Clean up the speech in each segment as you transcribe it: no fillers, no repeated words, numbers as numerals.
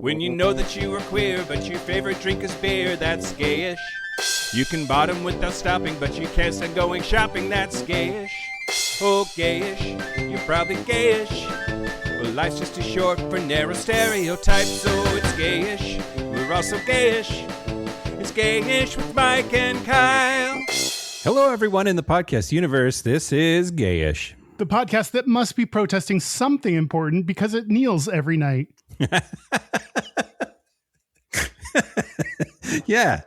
When you know that you are queer, but your favorite drink is beer, that's gayish. You can bottom without stopping, but you can't stand going shopping, that's gayish. Oh, gayish, you're probably gayish. Well, life's just too short for narrow stereotypes, so it's gayish. We're also gayish. It's Gayish with Mike and Kyle. Hello, everyone in the podcast universe. This is Gayish. The podcast that must be protesting something important because it kneels every night. Yeah.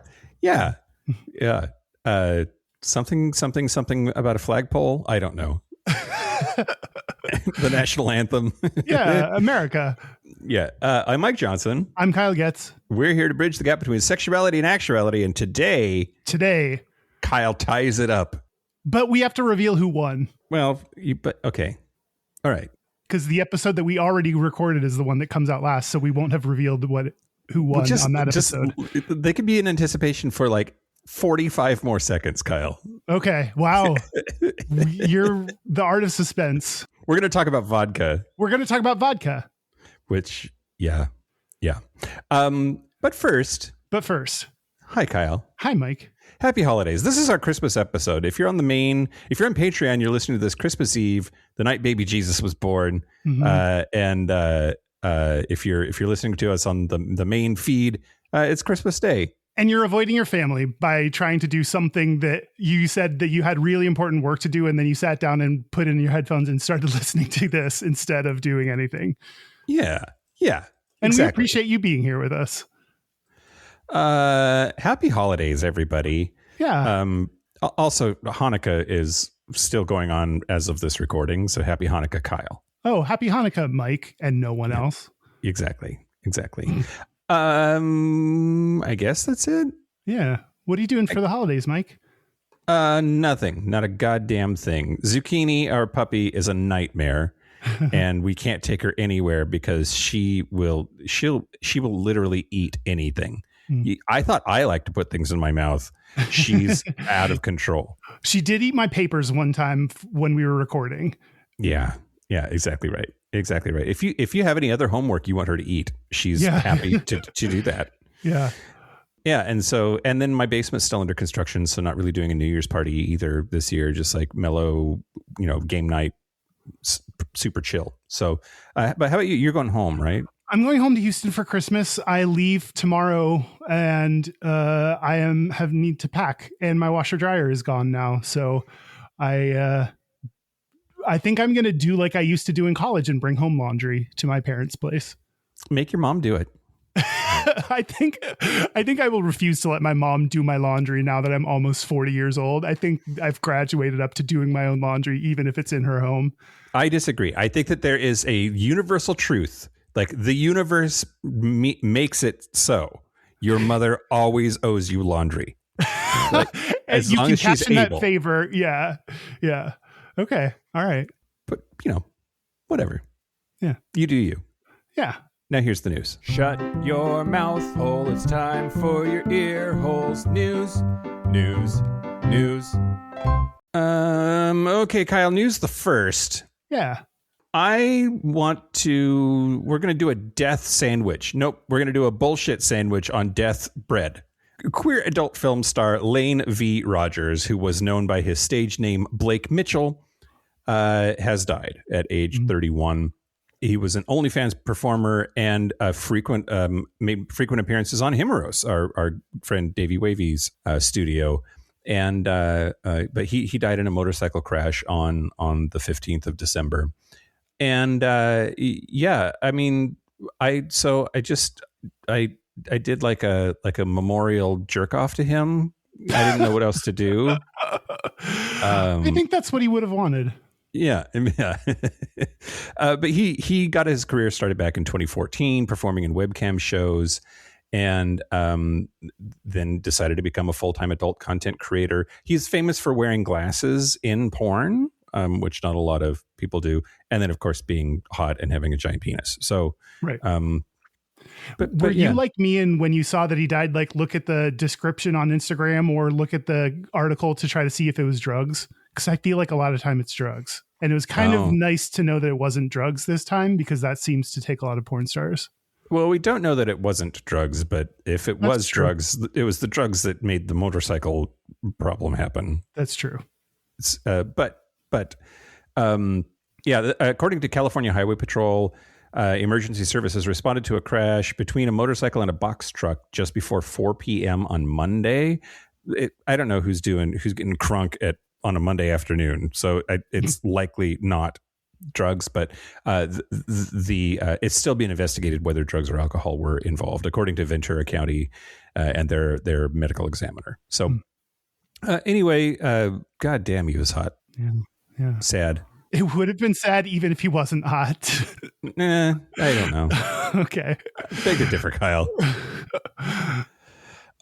Something about a flagpole. I don't know. The national anthem. Yeah, America. Yeah. I'm Mike Johnson. I'm Kyle Getz. We're here to bridge the gap between sexuality and actuality. And today, Kyle ties it up. But we have to reveal who won. Well, okay. All right. Because the episode that we already recorded is the one that comes out last, so we won't have revealed who won on that episode. They could be in anticipation for like 45 more seconds, Kyle. Okay. Wow. You're the art of suspense. We're going to talk about vodka. Which, yeah. But first. Hi, Kyle. Hi, Mike. Happy holidays. This is our Christmas episode. If you're on Patreon, you're listening to this Christmas Eve, the night baby Jesus was born. Mm-hmm. If you're listening to us on the main feed, it's Christmas Day. And you're avoiding your family by trying to do something that you said that you had really important work to do, and then you sat down and put in your headphones and started listening to this instead of doing anything. Yeah. And exactly. We appreciate you being here with us. Happy holidays, everybody. Yeah. Also, Hanukkah is still going on as of this recording, so happy Hanukkah, Kyle. Oh, happy Hanukkah, Mike, and no one else. Exactly. I guess that's it. Yeah. What are you doing for the holidays, Mike? Nothing. Not a goddamn thing. Zucchini, our puppy, is a nightmare. And we can't take her anywhere because she will literally eat anything. I thought I like to put things in my mouth. She's out of control. She did eat my papers one time when we were recording. Yeah, exactly right. If you have any other homework you want her to eat, she's happy to do that. Yeah. Yeah, and then my basement's still under construction, so not really doing a New Year's party either this year. Just like mellow, game night, super chill. So, but how about you? You're going home, right? I'm going home to Houston for Christmas. I leave tomorrow, and I need to pack, and my washer dryer is gone now. So, I think I'm going to do like I used to do in college and bring home laundry to my parents' place. Make your mom do it. I think I will refuse to let my mom do my laundry now that I'm almost 40 years old. I think I've graduated up to doing my own laundry, even if it's in her home. I disagree. I think that there is a universal truth. Like the universe makes it so. Your mother always owes you laundry. Like, as long as she's able. That favor. Yeah. Okay. All right. But, whatever. Yeah. You do you. Yeah. Now here's the news. Shut your mouth hole. It's time for your ear holes. News. Okay, Kyle, news the first. Yeah. We're going to do a death sandwich. Nope. We're going to do a bullshit sandwich on death bread. Queer adult film star Lane V. Rogers, who was known by his stage name Blake Mitchell, has died at age 31. He was an OnlyFans performer and made frequent appearances on Himeros, our friend Davey Wavy's studio. And but he died in a motorcycle crash on the 15th of December. And I did like a memorial jerk off to him. I didn't know what else to do. I think that's what he would have wanted. Yeah. But he got his career started back in 2014, performing in webcam shows, and then decided to become a full-time adult content creator. He's famous for wearing glasses in porn, which not a lot of people do. And then, of course, being hot and having a giant penis. So, right. But were you like me, and when you saw that he died, like look at the description on Instagram or look at the article to try to see if it was drugs? Because I feel like a lot of time it's drugs. And it was kind of nice to know that it wasn't drugs this time, because that seems to take a lot of porn stars. Well, we don't know that it wasn't drugs, but if it was drugs, it was the drugs that made the motorcycle problem happen. That's true. It's, according to California Highway Patrol, emergency services responded to a crash between a motorcycle and a box truck just before 4 p.m. on Monday. I don't know who's getting crunk on a Monday afternoon, so it's likely not drugs, but it's still being investigated whether drugs or alcohol were involved, according to Ventura County and their medical examiner. So anyway, God damn, he was hot. Yeah. Sad. It would have been sad even if he wasn't hot. I don't know. Okay. Beg to differ, Kyle.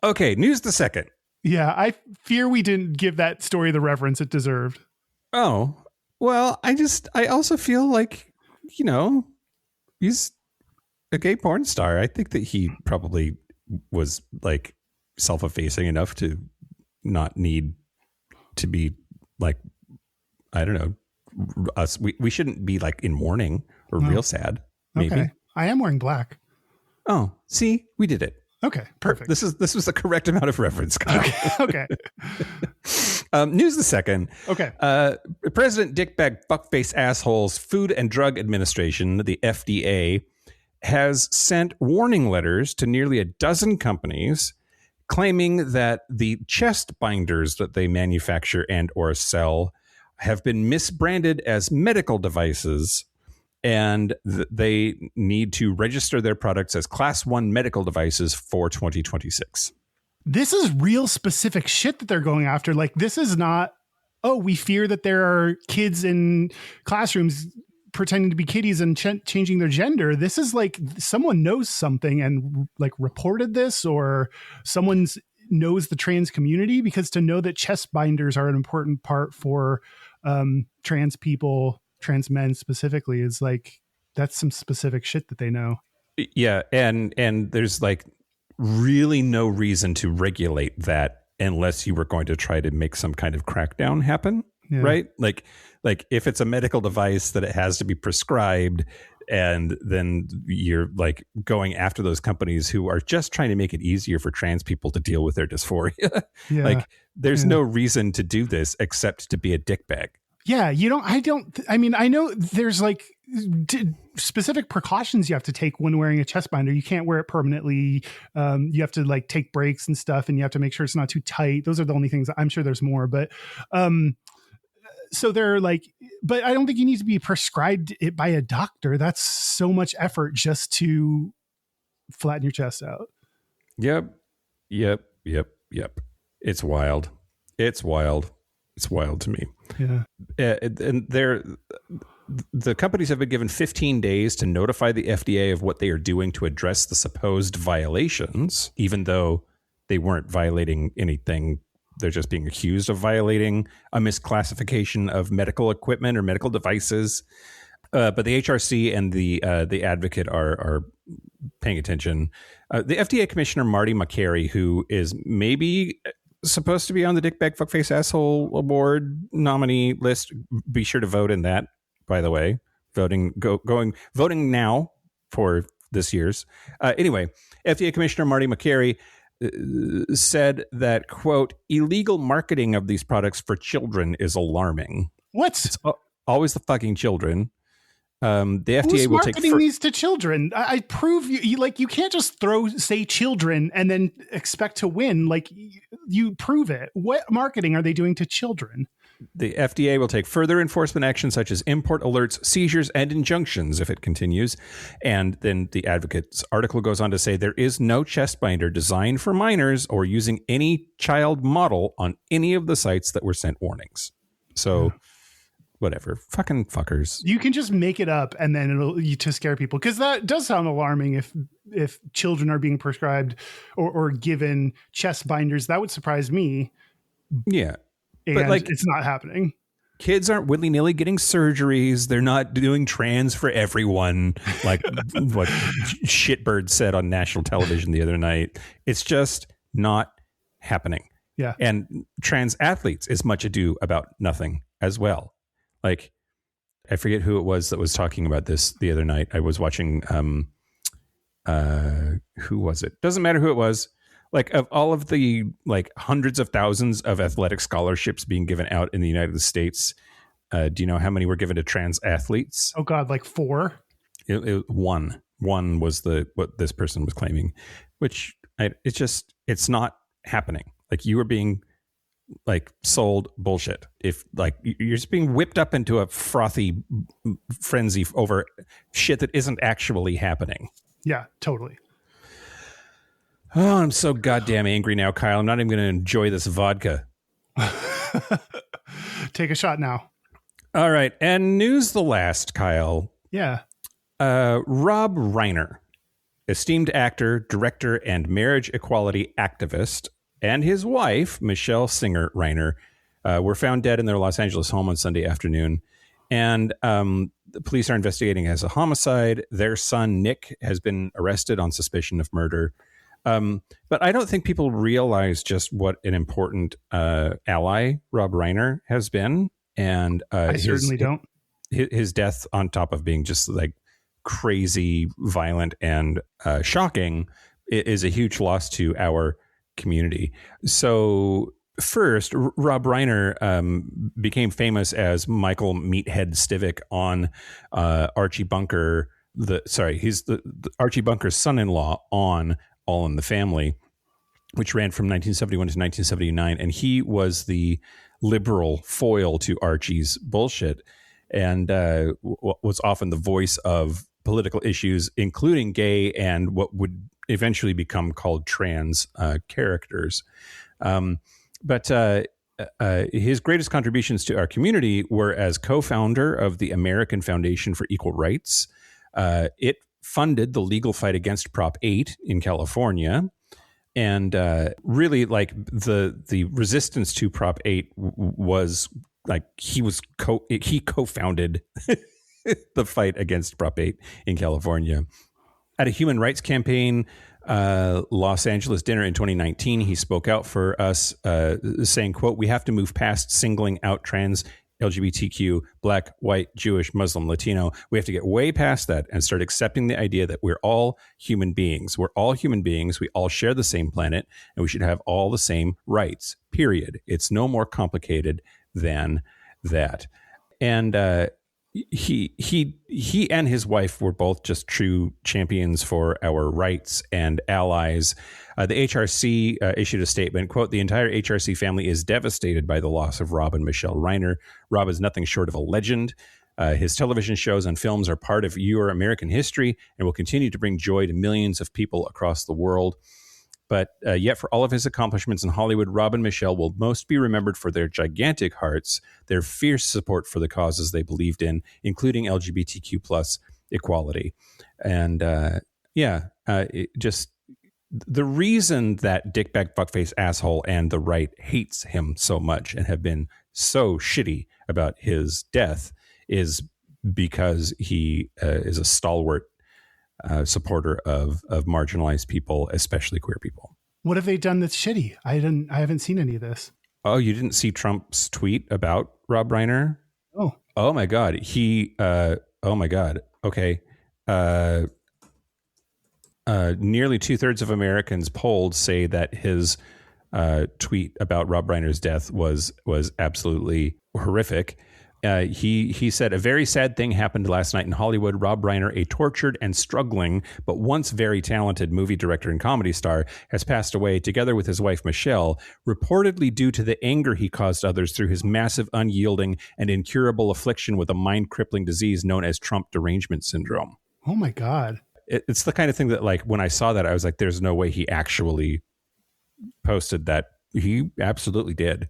Okay, news the second. Yeah, I fear we didn't give that story the reverence it deserved. Oh, well, I also feel like, he's a gay porn star. I think that he probably was like self-effacing enough to not need to be like, I don't know, us. We shouldn't be like in mourning or real sad. Maybe. Okay. I am wearing black. Oh, see, we did it. Okay, perfect. This was the correct amount of reference, Kyle. Okay. News the second. Okay. President Dickbag Fuckface Assholes Food and Drug Administration, the FDA, has sent warning letters to nearly a dozen companies claiming that the chest binders that they manufacture and or sell have been misbranded as medical devices, and they need to register their products as Class 1 medical devices for 2026. This is real specific shit that they're going after. Like, this is not, we fear that there are kids in classrooms pretending to be kiddies and changing their gender. This is like someone knows something and like reported this, or someone knows the trans community, because to know that chest binders are an important part for trans people, trans men specifically, is like, that's some specific shit that they know. Yeah. And there's like really no reason to regulate that unless you were going to try to make some kind of crackdown happen. Yeah. Right. Like if it's a medical device that it has to be prescribed, and then you're like going after those companies who are just trying to make it easier for trans people to deal with their dysphoria. Yeah. Like there's no reason to do this except to be a dickbag. Yeah. I know there's like specific precautions you have to take when wearing a chest binder. You can't wear it permanently. You have to like take breaks and stuff, and you have to make sure it's not too tight. Those are the only things. I'm sure there's more, but so they're like, but I don't think you need to be prescribed it by a doctor. That's so much effort just to flatten your chest out. Yep. It's wild. It's wild to me. Yeah. And the companies have been given 15 days to notify the FDA of what they are doing to address the supposed violations, even though they weren't violating anything. They're just being accused of violating a misclassification of medical equipment or medical devices. But the HRC and the advocate are paying attention. The FDA Commissioner Marty McCary, who is maybe supposed to be on the Dickbag Fuckface Asshole Award nominee list, be sure to vote in that. By the way, voting now for this year's. Anyway, FDA Commissioner Marty McCary said that, quote, illegal marketing of these products for children is alarming. What? It's always the fucking children. The FDA Who's will marketing these to children? I prove you can't just say children and then expect to win. Like, you prove it. What marketing are they doing to children? The FDA will take further enforcement action such as import alerts, seizures, and injunctions if it continues. And then the advocate's article goes on to say there is no chest binder designed for minors or using any child model on any of the sites that were sent warnings. So whatever, fucking fuckers. You can just make it up and then to scare people, because that does sound alarming. If children are being prescribed or given chest binders, that would surprise me. Yeah. And but like, it's not happening. Kids aren't willy-nilly getting surgeries. They're not doing trans for everyone, like what Shitbird said on national television the other night. It's just not happening. Yeah. And trans athletes is much ado about nothing as well. Like, I forget who it was that was talking about this the other night. I was watching who was it? Doesn't matter who it was. Like, of all of the like hundreds of thousands of athletic scholarships being given out in the United States, do you know how many were given to trans athletes? Oh God, like 4? One was what this person was claiming, which it's not happening. Like, you are being like sold bullshit. If like you're just being whipped up into a frothy frenzy over shit that isn't actually happening. Yeah, totally. Oh, I'm so goddamn angry now, Kyle. I'm not even going to enjoy this vodka. Take a shot now. All right. And news the last, Kyle. Yeah. Rob Reiner, esteemed actor, director, and marriage equality activist, and his wife, Michelle Singer Reiner, were found dead in their Los Angeles home on Sunday afternoon. And the police are investigating as a homicide. Their son, Nick, has been arrested on suspicion of murder. But I don't think people realize just what an important ally Rob Reiner has been. And I certainly don't. His death, on top of being just like crazy, violent, and shocking, is a huge loss to our community. So first, Rob Reiner became famous as Michael Meathead Stivic on Archie Bunker. He's the Archie Bunker's son-in-law on All in the Family, which ran from 1971 to 1979, and he was the liberal foil to Archie's bullshit, and was often the voice of political issues, including gay and what would eventually become called trans characters. But his greatest contributions to our community were as co-founder of the American Foundation for Equal Rights. It funded the legal fight against Prop 8 in California. And really, like, the resistance to Prop 8 was like he co-founded the fight against Prop 8 in California. At a human rights campaign, Los Angeles dinner in 2019, he spoke out for us, saying, quote, "We have to move past singling out trans, LGBTQ, Black, white, Jewish, Muslim, Latino. We have to get way past that and start accepting the idea that we're all human beings. We're all human beings. We all share the same planet, and we should have all the same rights, period. It's no more complicated than that." And he and his wife were both just true champions for our rights and allies. The HRC issued a statement, quote, "The entire HRC family is devastated by the loss of Rob and Michelle Reiner. Rob is nothing short of a legend. His television shows and films are part of your American history and will continue to bring joy to millions of people across the world. But yet for all of his accomplishments in Hollywood, Rob and Michelle will most be remembered for their gigantic hearts, their fierce support for the causes they believed in, including LGBTQ plus equality." And just the reason that dickbag fuckface asshole and the right hates him so much and have been so shitty about his death is because he is a stalwart supporter of marginalized people, especially queer people. What have they done that's shitty? I haven't seen any of this. Oh, you didn't see Trump's tweet about Rob Reiner? Oh my God. Oh my God. Okay. Nearly 2/3 of Americans polled say that his tweet about Rob Reiner's death was absolutely horrific. He said, "A very sad thing happened last night in Hollywood. Rob Reiner, a tortured and struggling but once very talented movie director and comedy star, has passed away together with his wife Michelle, reportedly due to the anger he caused others through his massive, unyielding, and incurable affliction with a mind-crippling disease known as Trump derangement syndrome." Oh my God. It's the kind of thing that, like, when I saw that, I was like, there's no way he actually posted that. He absolutely did.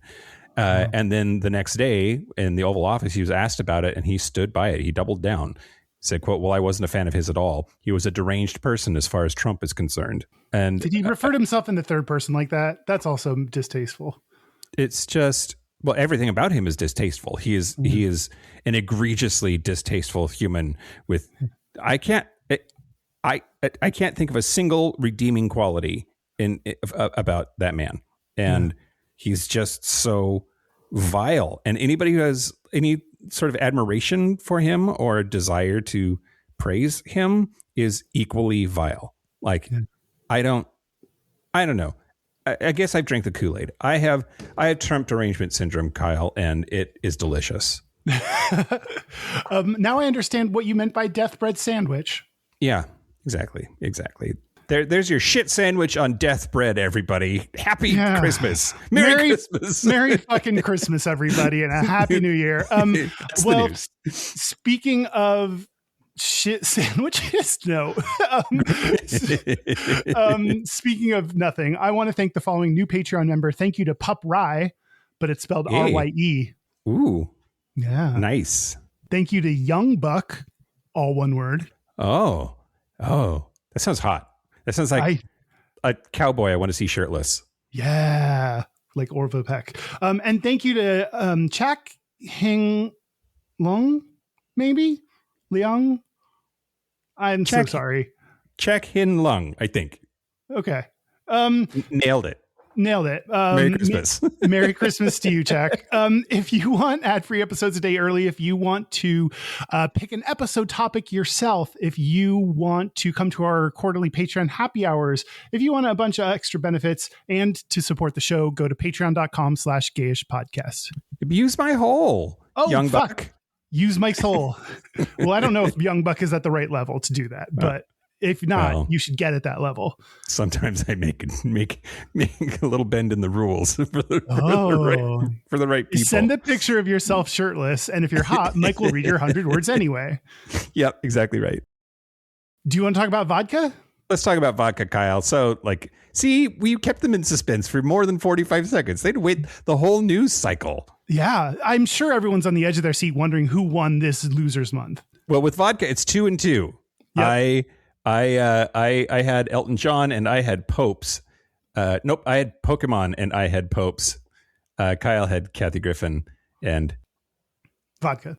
And then the next day in the Oval Office, he was asked about it and he stood by it. He doubled down, said, quote, "Well, I wasn't a fan of his at all. He was a deranged person as far as Trump is concerned." And did he refer to himself in the third person like that? That's also distasteful. It's just, well, everything about him is distasteful. He is an egregiously distasteful human with, I can't think of a single redeeming quality about that man. And he's just so vile. And anybody who has any sort of admiration for him or a desire to praise him is equally vile. Like, I don't know. I guess I've drank the Kool-Aid. I have Trump derangement syndrome, Kyle, and it is delicious. Now I understand what you meant by death bread sandwich. Yeah, exactly. There's your shit sandwich on death bread, everybody. Happy Christmas. Merry Christmas. Merry fucking Christmas, everybody, and a Happy New Year. Well, speaking of shit sandwiches, no. Speaking of nothing, I want to thank the following new Patreon member. Thank you to Pup Rye, but it's spelled RYE. Ooh. Yeah. Nice. Thank you to Young Buck, all one word. Oh, that sounds hot. That sounds like a cowboy I want to see shirtless. Yeah, like Orville Peck. And thank you to Chak Hing Lung, maybe? Liang? I'm so sorry. Chak Hin Lung, I think. Okay. Nailed it. Merry Christmas. Merry Christmas to you, Chak. If you want ad-free episodes a day early, if you want to pick an episode topic yourself, if you want to come to our quarterly Patreon happy hours, if you want a bunch of extra benefits and to support the show, go to patreon.com/Gayish podcast. Use my hole. Young Buck. Use Mike's hole. Well, I don't know if Young Buck is at the right level to do that, but if not, you should get at that level. Sometimes I make a little bend in the rules for the right people. Send a picture of yourself shirtless, and if you're hot, Mike will read your 100 words anyway. Yep, exactly right. Do you want to talk about vodka? Let's talk about vodka, Kyle. So, see, we kept them in suspense for more than 45 seconds. They'd wait the whole news cycle. Yeah, I'm sure everyone's on the edge of their seat wondering who won this Losers Month. Well, with vodka, it's 2 and 2. Yep. I had Elton John and I had Popes. Nope, I had Pokemon and I had Popes. Kyle had Kathy Griffin and Vodka.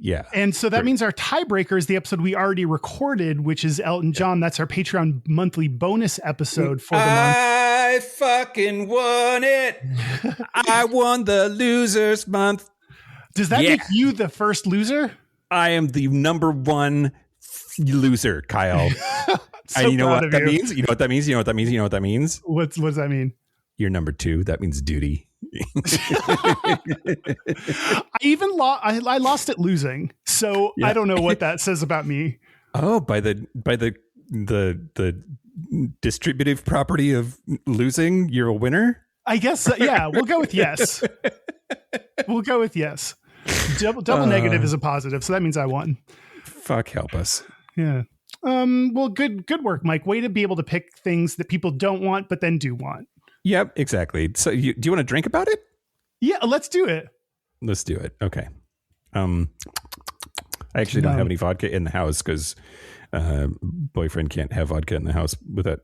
Yeah. And so that means our tiebreaker is the episode we already recorded, which is Elton John. That's our Patreon monthly bonus episode for the month. I fucking won it. I won the Losers Month. Does that make you the first loser? I am the number one loser, Kyle. So you know what that means? You know what that means? You know what that means? You know what that means? What does that mean? You're number 2. That means duty. I lost at losing, so I don't know what that says about me. Oh, by the distributive property of losing, you're a winner? I guess. Yeah, we'll go with yes. Double negative is a positive, so that means I won. Fuck, help us. Yeah. Well, good work, Mike. Way to be able to pick things that people don't want, but then do want. Yep, exactly. So do you want to drink about it? Yeah, let's do it. Let's do it. Okay. I actually don't have any vodka in the house because boyfriend can't have vodka in the house without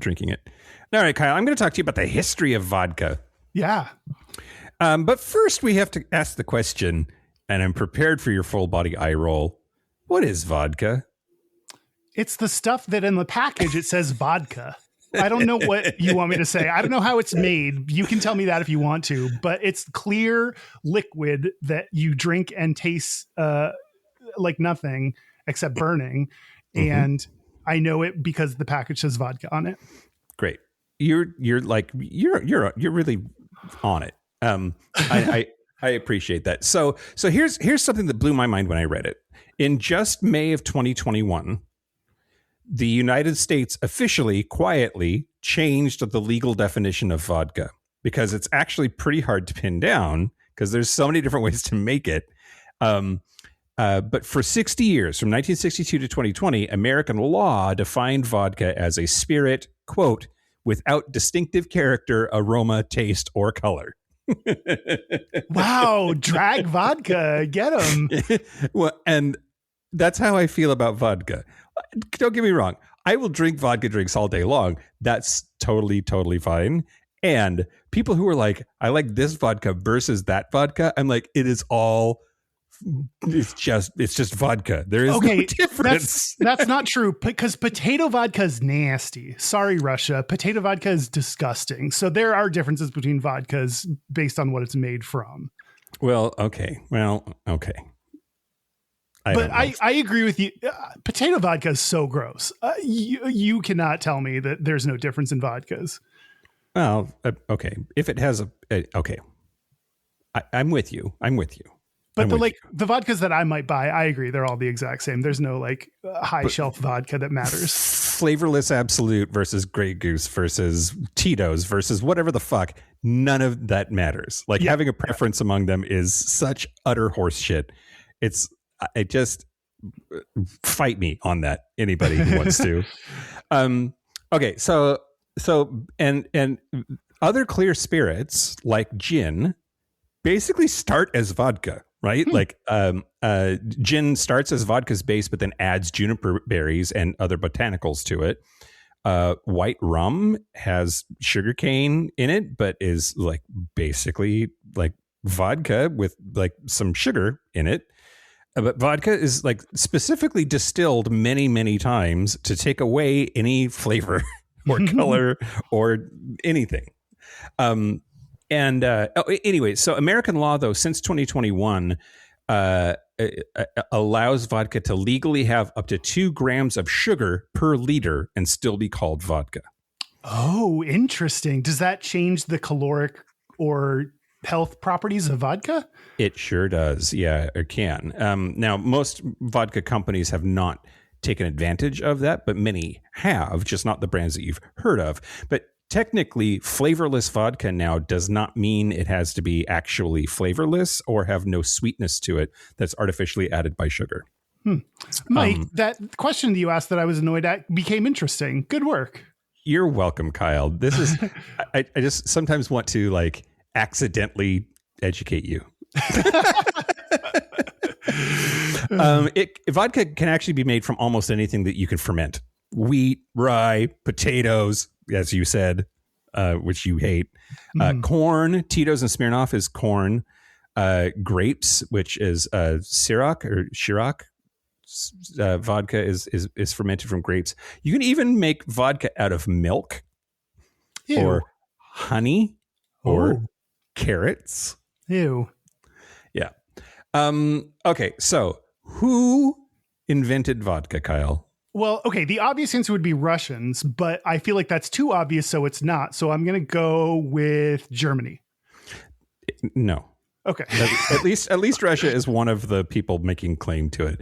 drinking it. All right, Kyle, I'm going to talk to you about the history of vodka. Yeah. But first we have to ask the question, and I'm prepared for your full body eye roll. What is vodka? It's the stuff that in the package it says vodka. I don't know what you want me to say. I don't know how it's made. You can tell me that if you want to, but it's clear liquid that you drink and taste like nothing except burning. Mm-hmm. And I know it because the package says vodka on it. Great. You're really on it. I appreciate that. So here's something that blew my mind when I read it. In just May of 2021, the United States officially, quietly changed the legal definition of vodka because it's actually pretty hard to pin down because there's so many different ways to make it. But for 60 years, from 1962 to 2020, American law defined vodka as a spirit, quote, without distinctive character, aroma, taste, or color. Wow, drag vodka, get them. Well, and that's how I feel about vodka. Don't get me wrong. I will drink vodka drinks all day long. That's totally fine. And people who are like, I like this vodka versus that vodka, I'm like, it's just vodka. There is no difference. That's not true because potato vodka is nasty. Sorry, Russia. Potato vodka is disgusting. So there are differences between vodkas based on what it's made from. Okay. I agree with you. Potato vodka is so gross. You cannot tell me that there's no difference in vodkas. Well, okay. If it has okay. I'm with you. But the vodkas that I might buy, I agree. They're all the exact same. There's no high shelf vodka that matters. Flavorless Absolute versus Grey Goose versus Tito's versus whatever the fuck. None of that matters. Having a preference among them is such utter horse shit. It just fight me on that. Anybody who wants to. Okay. So and other clear spirits like gin basically start as vodka. Right? Gin starts as vodka's base, but then adds juniper berries and other botanicals to it. White rum has sugarcane in it, but is basically vodka with some sugar in it. But vodka is specifically distilled many, many times to take away any flavor or color or anything. Anyway, so American law, though, since 2021, allows vodka to legally have up to 2 grams of sugar per liter and still be called vodka. Oh, interesting. Does that change the caloric or health properties of vodka? It sure does. Yeah, it can. Now, most vodka companies have not taken advantage of that, but many have, just not the brands that you've heard of. But technically, flavorless vodka now does not mean it has to be actually flavorless or have no sweetness to it that's artificially added by sugar. Mike, that question that you asked that I was annoyed at became interesting. Good work. You're welcome, Kyle. This is, I just sometimes want to accidentally educate you. Vodka can actually be made from almost anything that you can ferment. Wheat, rye, potatoes, as you said, which you hate. Corn, Tito's and Smirnoff is corn. Grapes, which is Ciroc or Ciroc. Vodka is fermented from grapes. You can even make vodka out of milk. Ew. Or honey or carrots. Ew. Yeah. Okay, so who invented vodka, Kyle? Well, okay, the obvious answer would be Russians, but I feel like that's too obvious, so it's not. So I'm going to go with Germany. No. Okay. At least Russia is one of the people making claim to it.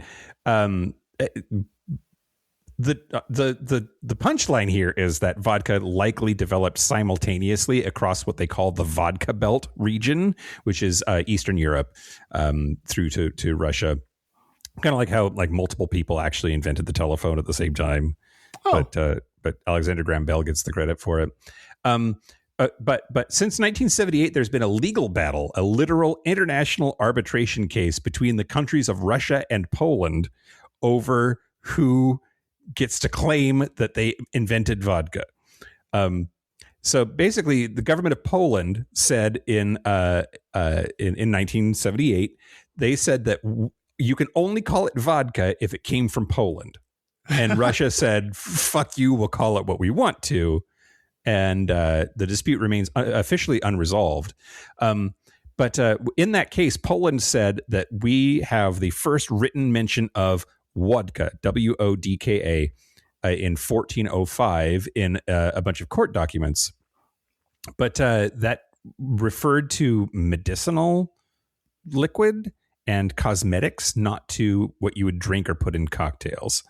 The punchline here is that vodka likely developed simultaneously across what they call the vodka belt region, which is Eastern Europe, through to Russia. Kind of like how multiple people actually invented the telephone at the same time, but Alexander Graham Bell gets the credit for it. But since 1978, there's been a legal battle, a literal international arbitration case between the countries of Russia and Poland over who gets to claim that they invented vodka. So basically, the government of Poland said in 1978, they said that you can only call it vodka if it came from Poland. And Russia said, fuck you, we'll call it what we want to. And the dispute remains officially unresolved. But in that case, Poland said that we have the first written mention of Wodka, Wodka, in 1405 in a bunch of court documents. But that referred to medicinal liquid and cosmetics, not to what you would drink or put in cocktails.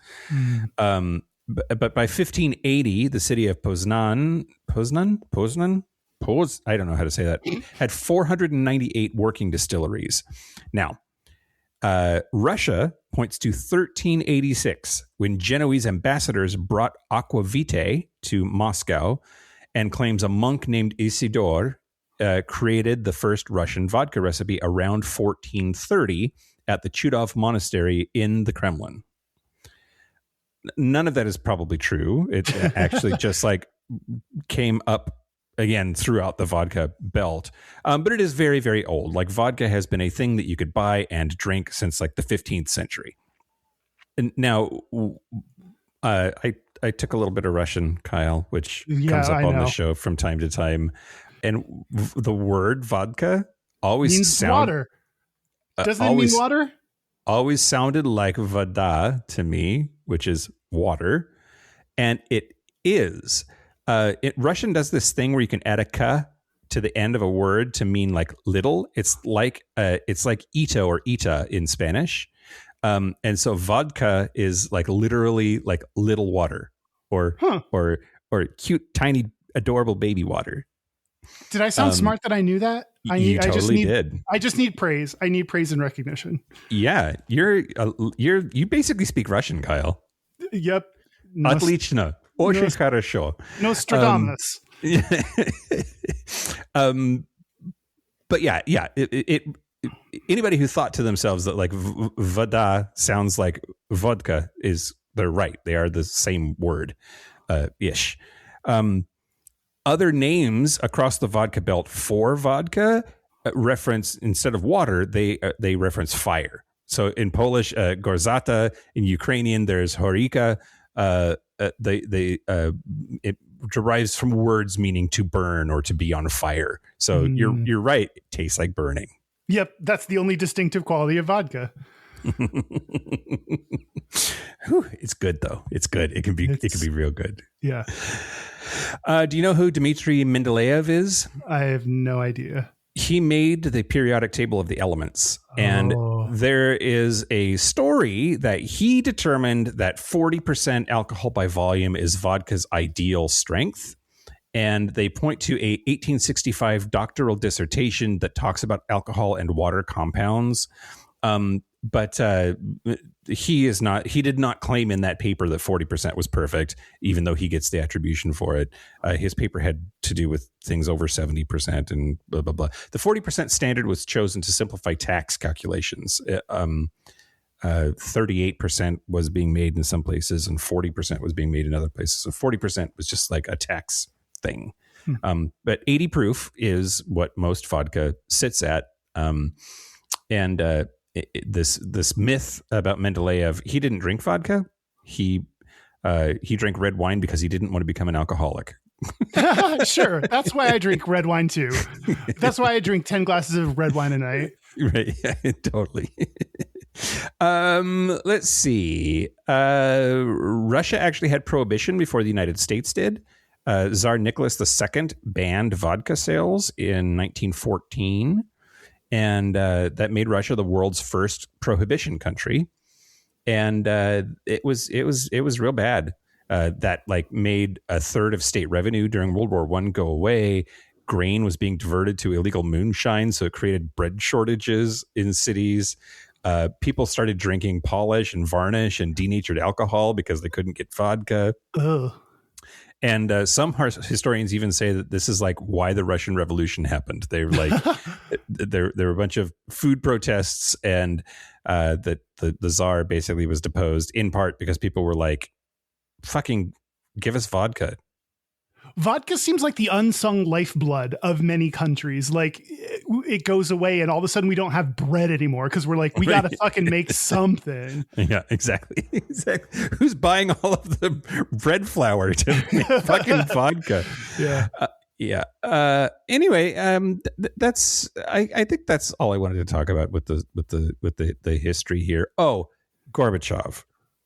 But by 1580, the city of Poznan, I don't know how to say that, had 498 working distilleries. Now, Russia points to 1386 when Genoese ambassadors brought aquavitae to Moscow and claims a monk named Isidore created the first Russian vodka recipe around 1430 at the Chudov Monastery in the Kremlin. None of that is probably true. It actually just came up again throughout the vodka belt. But it is very, very old. Vodka has been a thing that you could buy and drink since the 15th century. And now, I took a little bit of Russian, Kyle, which comes up on the show from time to time. And the word vodka always means water. Doesn't it mean water? always sounded like voda to me, which is water. And it is. Russian does this thing where you can add a ka to the end of a word to mean like little. It's like ito or ita in Spanish. And so vodka is like literally like little water or cute, tiny, adorable baby water. Did I sound smart that I knew that? You totally did. I just need praise. I need praise and recognition. Yeah, you basically speak Russian, Kyle. Yep. Отлично. Очень хорошо. Nostradamus. But yeah. Anybody who thought to themselves that like voda sounds like vodka they're right. They are the same word, ish. Other names across the vodka belt for vodka reference, instead of water, they reference fire. So in Polish, gorzata. In Ukrainian, there's horika. It derives from words meaning to burn or to be on fire. So you're right. It tastes like burning. Yep, that's the only distinctive quality of vodka. It's good though. It's good. It can be real good. Yeah. Do you know who Dmitry Mendeleev is? I have no idea. He made the periodic table of the elements. And there is a story that he determined that 40% alcohol by volume is vodka's ideal strength. And they point to a 1865 doctoral dissertation that talks about alcohol and water compounds. But he did not claim in that paper that 40% was perfect, even though he gets the attribution for it. His paper had to do with things over 70% and blah, blah, blah. The 40% standard was chosen to simplify tax calculations. 38% was being made in some places and 40% was being made in other places. So 40% was just like a tax thing. But 80 proof is what most vodka sits at. This myth about Mendeleev, he didn't drink vodka. He drank red wine because he didn't want to become an alcoholic. Sure. That's why I drink red wine too. That's why I drink 10 glasses of red wine a night. Right. Yeah, totally. Let's see. Russia actually had prohibition before the United States did. Tsar Nicholas II banned vodka sales in 1914. And that made Russia the world's first prohibition country, and it was real bad. That like made a third of state revenue during World War I go away. Grain was being diverted to illegal moonshine, so it created bread shortages in cities. People started drinking polish and varnish and denatured alcohol because they couldn't get vodka. Ugh. And some historians even say that this is like why the Russian Revolution happened. They were like, there were a bunch of food protests, and that the Tsar basically was deposed in part because people were like, "Fucking give us vodka." Vodka seems like the unsung lifeblood of many countries. Like it goes away and all of a sudden we don't have bread anymore because we're like, we got to fucking make something. Yeah, exactly. Who's buying all of the bread flour to make fucking vodka? Yeah. Anyway, that's I think that's all I wanted to talk about with the history here. Oh, Gorbachev.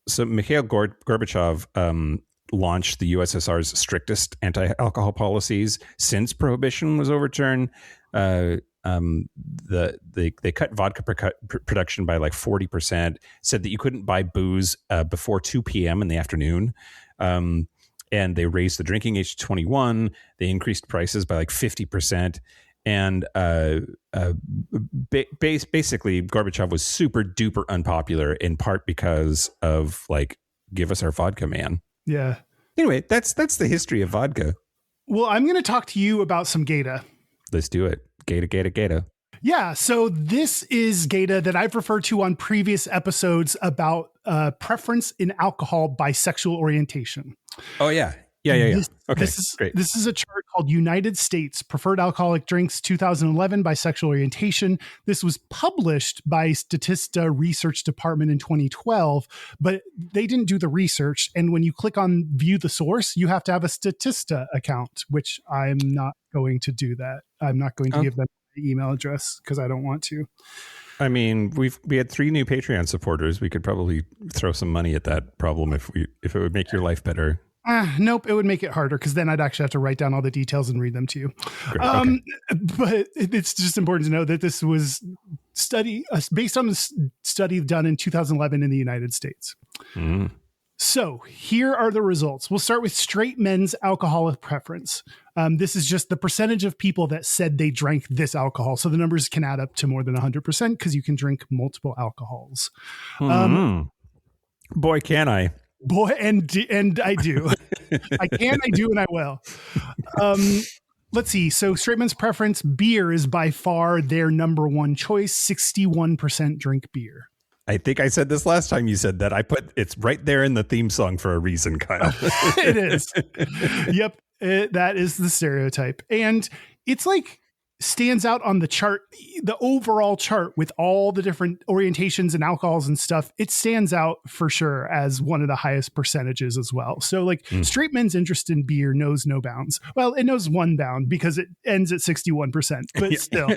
So Mikhail Gorbachev launched the USSR's strictest anti-alcohol policies since prohibition was overturned. They cut vodka production by like 40%, said that you couldn't buy booze before 2 p.m. in the afternoon. And they raised the drinking age to 21. They increased prices by like 50%. And basically, Gorbachev was super duper unpopular, in part because of like, give us our vodka, man. Yeah. Anyway, that's the history of vodka. Well, I'm going to talk to you about some Gata. Let's do it. Gata. Yeah. So this is Gata that I've referred to on previous episodes about preference in alcohol by sexual orientation. Oh, yeah. Okay, great. This is a chart called United States Preferred Alcoholic Drinks 2011 by Sexual Orientation. This was published by Statista Research Department in 2012, but they didn't do the research. And when you click on view the source, you have to have a Statista account, which I'm not going to do that. I'm not going to give them the email address because I don't want to. I mean, we had 3 new Patreon supporters. We could probably throw some money at that problem if it would make your life better. Nope, it would make it harder because then I'd actually have to write down all the details and read them to you. Great, okay. But it's just important to know that this was based on a study done in 2011 in the United States. Mm. So here are the results. We'll start with straight men's alcoholic preference. This is just the percentage of people that said they drank this alcohol. So the numbers can add up to more than 100% because you can drink multiple alcohols. Boy, can I. Boy, and I do. I can, I do, and I will. Let's see. So straight men's preference, beer is by far their number one choice. 61% drink beer. I think I said this last time you said that. It's right there in the theme song for a reason, Kyle. It is. Yep. That is the stereotype. And it's like stands out on the chart, the overall chart with all the different orientations and alcohols and stuff. It stands out for sure as one of the highest percentages as well. So like straight men's interest in beer knows no bounds. Well, it knows one bound because it ends at 61%, but still.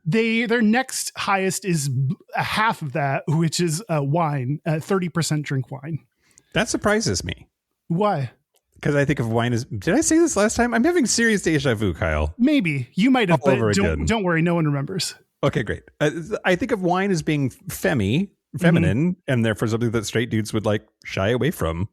Their next highest is half of that, which is wine. 30% drink wine. That surprises me. Why? Because I think of wine as... Did I say this last time? I'm having serious deja vu, Kyle. Maybe. You might have, All but over again. don't worry. No one remembers. Okay, great. I think of wine as being feminine, and therefore something that straight dudes would like shy away from.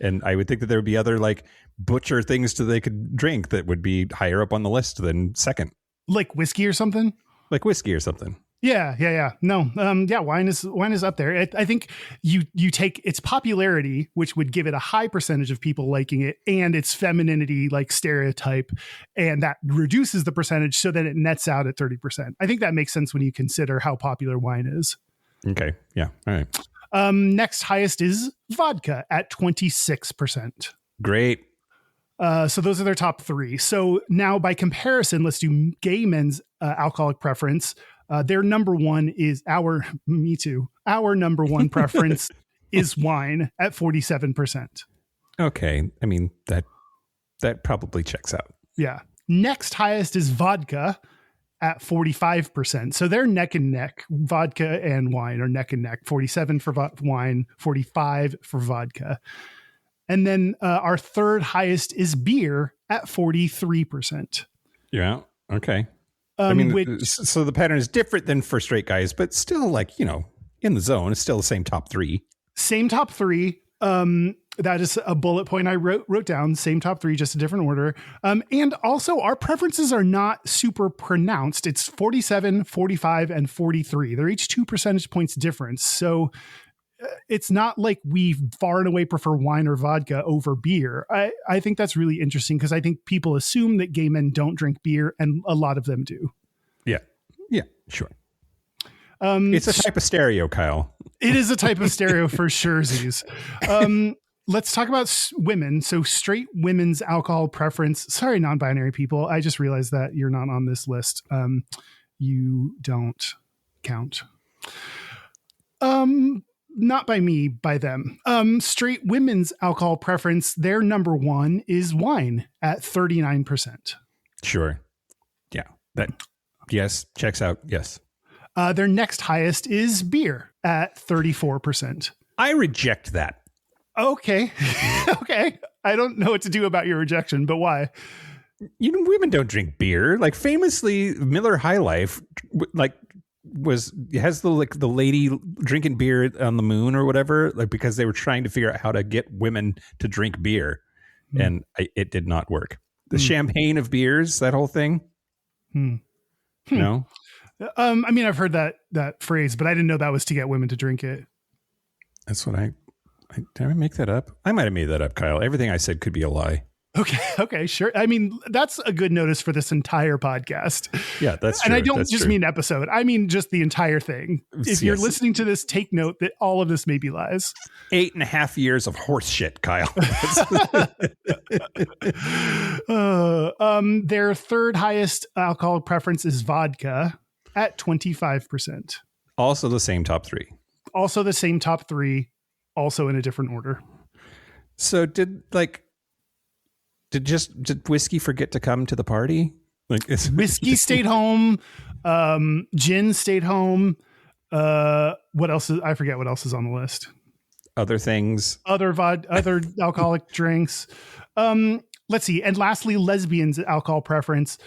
And I would think that there would be other like butcher things that they could drink that would be higher up on the list than second. Like whiskey or something? Like whiskey or something. Yeah. No, wine is up there. I think you take its popularity, which would give it a high percentage of people liking it, and its femininity, like stereotype, and that reduces the percentage so that it nets out at 30%. I think that makes sense when you consider how popular wine is. Okay. Yeah. All right. Next highest is vodka at 26%. Great. So those are their top 3. So now by comparison, let's do gay men's alcoholic preference. Their number one is our number one preference is wine at 47%. Okay. I mean, that probably checks out. Yeah. Next highest is vodka at 45%. So they're neck and neck. Vodka and wine are neck and neck. 47 for wine, 45 for vodka. And then our third highest is beer at 43%. Yeah. Okay. I mean, so the pattern is different than for straight guys, but still like, in the zone, it's still the same top 3. Same top 3. That is a bullet point I wrote down. Same top 3, just a different order. And also our preferences are not super pronounced. It's 47, 45, and 43. They're each 2 percentage points difference. So it's not like we far and away prefer wine or vodka over beer. I think that's really interesting because I think people assume that gay men don't drink beer, and a lot of them do. Yeah. Yeah, sure. It's a type of stereo, Kyle. It is a type of stereo for sure. Let's talk about women. So straight women's alcohol preference. Sorry, non-binary people. I just realized that you're not on this list. You don't count. Not by me, by them. Straight women's alcohol preference, their number one is wine at 39%. Sure. Yeah. Yes. Checks out. Yes. Their next highest is beer at 34%. I reject that. Okay. Okay. I don't know what to do about your rejection, but why? Women don't drink beer. Like famously, Miller High Life, like has the lady drinking beer on the moon or whatever, like because they were trying to figure out how to get women to drink beer, and it did not work. The champagne of beers, that whole thing. No. I mean, I've heard that phrase, but I didn't know that was to get women to drink it. That's what did I make that up? I might have made that up, Kyle. Everything I said could be a lie. Okay, sure. I mean, that's a good notice for this entire podcast. Yeah, that's true. And I don't that's just true. mean episode. I mean just the entire thing. If you're listening to this, take note that all of this may be lies. 8.5 years of horse shit, Kyle. Their third highest alcohol preference is vodka at 25%. Also the same top 3. Also the same top 3, also in a different order. So did whiskey forget to come to the party? Like Whiskey stayed home. Gin stayed home. What else I forget what else is on the list. other things. Other alcoholic drinks. Let's see. And lastly, lesbians' alcohol preference.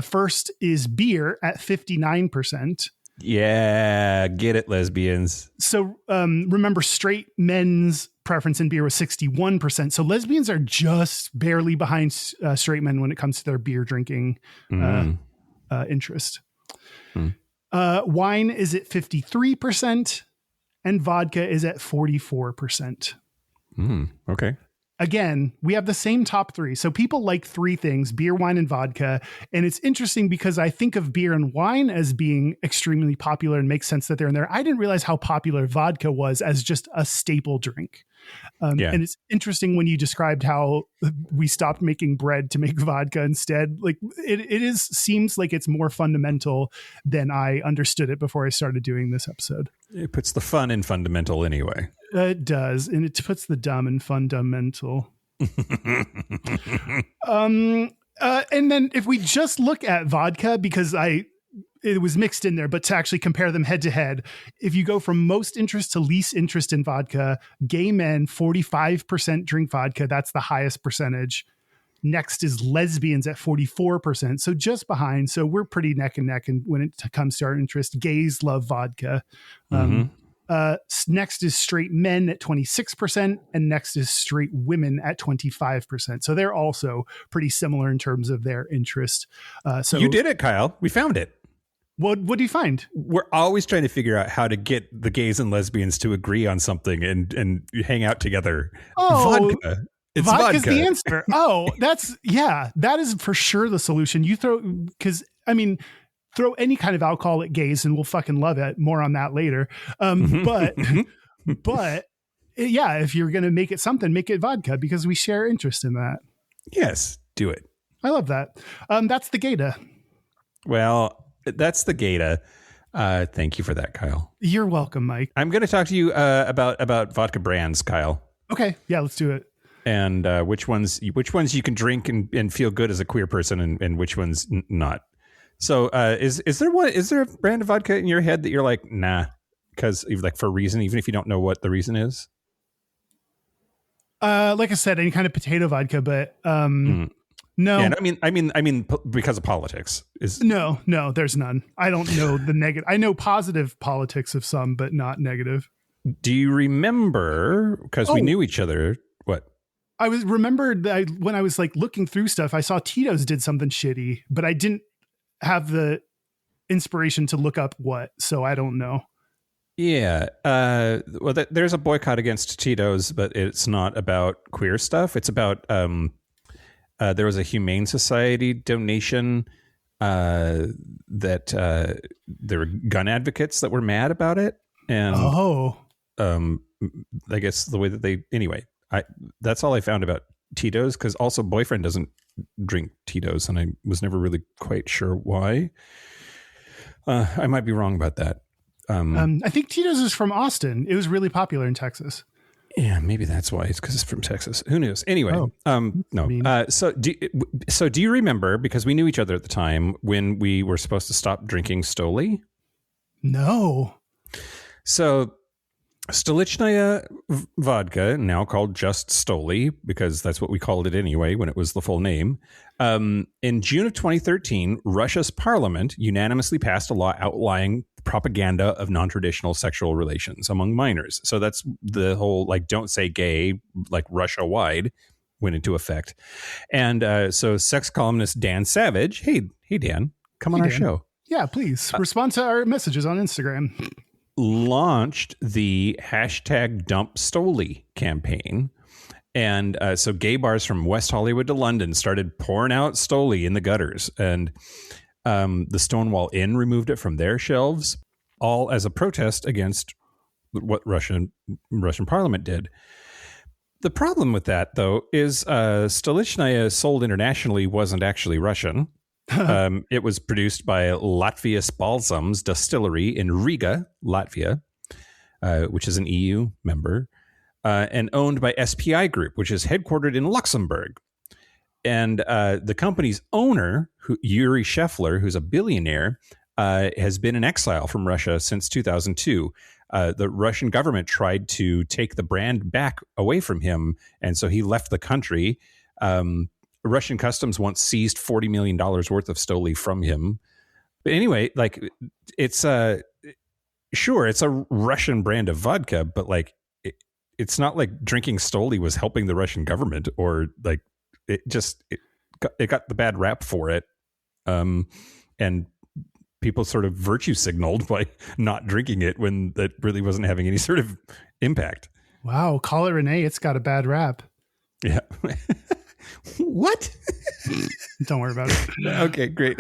First is beer at 59%. Yeah, get it, lesbians. So remember, straight men's preference in beer was 61%. So lesbians are just barely behind straight men when it comes to their beer drinking interest. Wine is at 53%, and vodka is at 44%. Okay. Again, we have the same top three. So people like three things: beer, wine, and vodka. And it's interesting because I think of beer and wine as being extremely popular and makes sense that they're in there. I didn't realize how popular vodka was as just a staple drink. And it's interesting when you described how we stopped making bread to make vodka instead. Like it seems like it's more fundamental than I understood it before I started doing this episode. It puts the fun in fundamental anyway. It does, and it puts the dumb in fundamental. And then if we just look at vodka, because it was mixed in there, but to actually compare them head to head, if you go from most interest to least interest in vodka, gay men, 45% drink vodka. That's the highest percentage. Next is lesbians at 44%. So just behind. So we're pretty neck and neck. And when it comes to our interest, gays love vodka. Next is straight men at 26%, and next is straight women at 25%. So they're also pretty similar in terms of their interest. So you did it, Kyle. We found it. What do you find? We're always trying to figure out how to get the gays and lesbians to agree on something and hang out together. Vodka. It's vodka's vodka. the answer. That is for sure the solution. You throw any kind of alcohol at gays and we'll fucking love it. More on that later. But if you're going to make it something, make it vodka because we share interest in that. Yes, do it. I love that. That's the Gayda. Well, that's the Gayda. Thank you for that, Kyle. You're welcome, Mike. I'm going to talk to you about vodka brands, Kyle. Okay. Yeah, let's do it. And which ones you can drink and feel good as a queer person and which ones not. So is there a brand of vodka in your head that you're like, nah, because like for a reason, even if you don't know what the reason is? Like I said, any kind of potato vodka, but no. Yeah, I mean, because of politics is no, there's none. I don't know the negative. I know positive politics of some, but not negative. Do you remember? Because we knew each other. What? I remembered that when I was like looking through stuff, I saw Tito's did something shitty, but I didn't have the inspiration to look up what, so I don't know. Yeah. Well, there's a boycott against Tito's, but it's not about queer stuff. It's about there was a Humane Society donation that there were gun advocates that were mad about it. And I guess the way that that's all I found about Tito's, because also boyfriend doesn't drink Tito's, and I was never really quite sure why. I might be wrong about that. I think Tito's is from Austin. It was really popular in Texas. Yeah, maybe that's why. It's because it's from Texas. Who knows? Anyway, no. So do you remember, because we knew each other at the time, when we were supposed to stop drinking Stoli? No. So Stolichnaya vodka, now called just Stoli, because that's what we called it anyway when it was the full name. In June of 2013, Russia's parliament unanimously passed a law outlining propaganda of non-traditional sexual relations among minors. So that's the whole, like, don't say gay, like Russia-wide, went into effect. And so sex columnist Dan Savage, hey Dan, come on our show. Yeah, please. Respond to our messages on Instagram. Launched the #DumpStoli campaign. And so gay bars from West Hollywood to London started pouring out Stoli in the gutters. And the Stonewall Inn removed it from their shelves, all as a protest against what Russian parliament did. The problem with that, though, is Stolichnaya sold internationally wasn't actually Russian. It was produced by Latvia's Balsams Distillery in Riga, Latvia, which is an EU member, and owned by SPI Group, which is headquartered in Luxembourg. And the company's owner, Yuri Shefler, who's a billionaire, has been in exile from Russia since 2002. The Russian government tried to take the brand back away from him, and so he left the country. Russian customs once seized $40 million worth of Stoli from him. But anyway, like it's sure, it's a Russian brand of vodka, but like it's not like drinking Stoli was helping the Russian government, or like it got the bad rap for it. And people sort of virtue signaled by not drinking it when that really wasn't having any sort of impact. Wow. Call it Renee. It's got a bad rap. Yeah. What? Don't worry about it. Okay, great.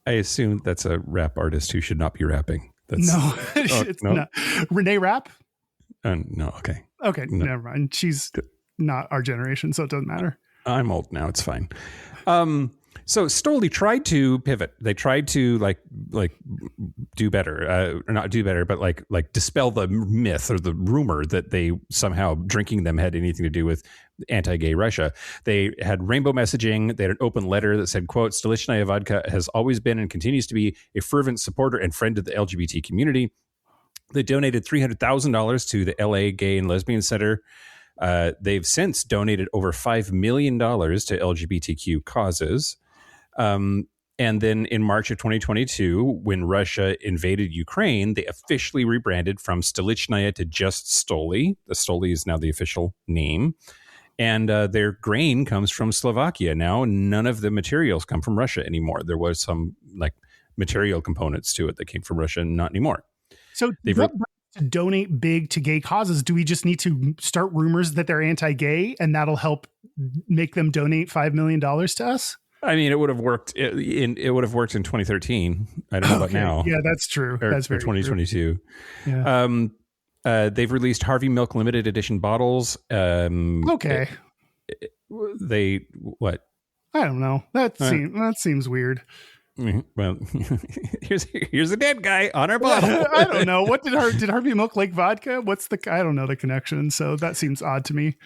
I assume that's a rap artist who should not be rapping. No, it's no? not. Renee Rapp? No, okay. Okay, No. never mind. She's not our generation, so it doesn't matter. I'm old now. It's fine. So Stoli tried to pivot. They tried to like do better, or not do better, but like dispel the myth or the rumor that they somehow drinking them had anything to do with anti-gay Russia. They had rainbow messaging. They had an open letter that said, quote, Stolichnaya Vodka has always been and continues to be a fervent supporter and friend of the LGBT community. They donated $300,000 to the LA Gay and Lesbian Center. They've since donated over $5 million to LGBTQ causes. And then in March of 2022, when Russia invaded Ukraine, they officially rebranded from Stolichnaya to just Stoli. The Stoli is now the official name. And their grain comes from Slovakia now. None of the materials come from Russia anymore. There was some like material components to it that came from Russia, not anymore. So to donate big to gay causes, do we just need to start rumors that they're anti-gay and that'll help make them donate $5 million to us? I mean, it would have worked. It would have worked in 2013. I don't know about now. Yeah, that's true. That's very 2022. True. Yeah. They've released Harvey Milk limited edition bottles. Okay. They what? I don't know. That seems weird. Well, here's a dead guy on our bottle. I don't know. What did Harvey Milk like vodka? I don't know the connection. So that seems odd to me.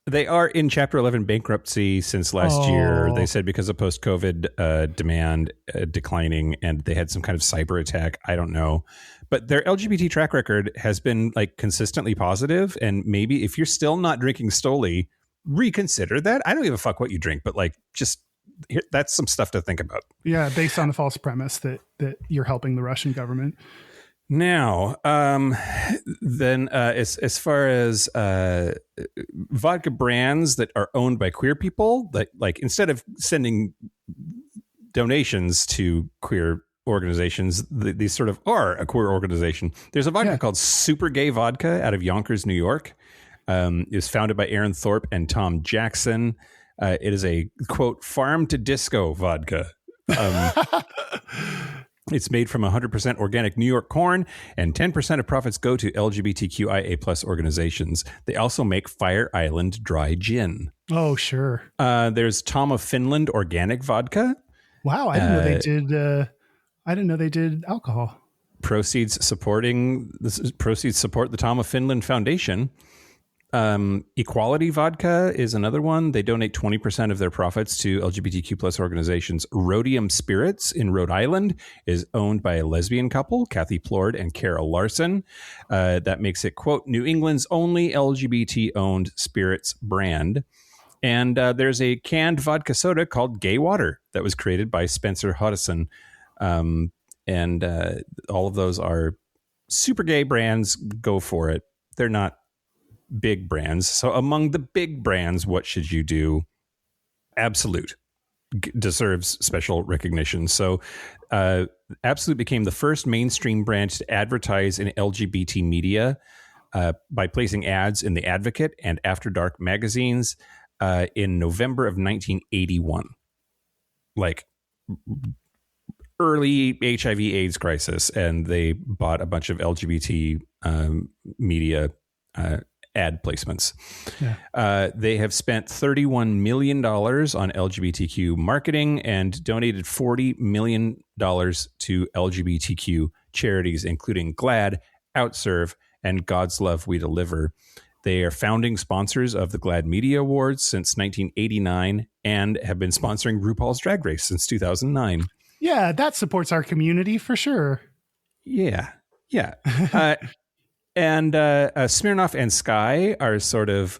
They are in Chapter 11 bankruptcy since last year. They said because of post-COVID demand declining, and they had some kind of cyber attack. I don't know. But their LGBT track record has been like consistently positive. And maybe if you're still not drinking Stoli, reconsider that. I don't give a fuck what you drink, but like just that's some stuff to think about. Yeah, based on a false premise that you're helping the Russian government. Now, then as far as vodka brands that are owned by queer people, like instead of sending donations to queer organizations, these sort of are a queer organization. There's a vodka called Super Gay Vodka out of Yonkers, New York. It was founded by Aaron Thorpe and Tom Jackson. It is a, quote, farm to disco vodka. It's made from 100% organic New York corn, and 10% of profits go to LGBTQIA plus organizations. They also make Fire Island dry gin. Oh, sure. There's Tom of Finland organic vodka. Wow, I didn't know they did. I didn't know they did alcohol. Proceeds support the Tom of Finland Foundation. Equality Vodka is another one. They donate 20% of their profits to LGBTQ plus organizations. Rhodium Spirits in Rhode Island is owned by a lesbian couple, Kathy Plord and Carol Larson. That makes it, quote, New England's only LGBT-owned spirits brand. And there's a canned vodka soda called Gay Water that was created by Spencer Hodgson. And all of those are super gay brands. Go for it. They're not big brands. So among the big brands, what should you do? Absolute deserves special recognition. So Absolute became the first mainstream brand to advertise in LGBT media by placing ads in The Advocate and After Dark magazines in November of 1981. Like early HIV AIDS crisis, and they bought a bunch of LGBT media ad placements. Yeah. They have spent $31 million on LGBTQ marketing and donated $40 million to LGBTQ charities, including GLAAD, OutServe, and God's Love We Deliver. They are founding sponsors of the GLAAD Media Awards since 1989 and have been sponsoring RuPaul's Drag Race since 2009. Yeah, that supports our community for sure. Yeah. And Smirnoff and Sky are sort of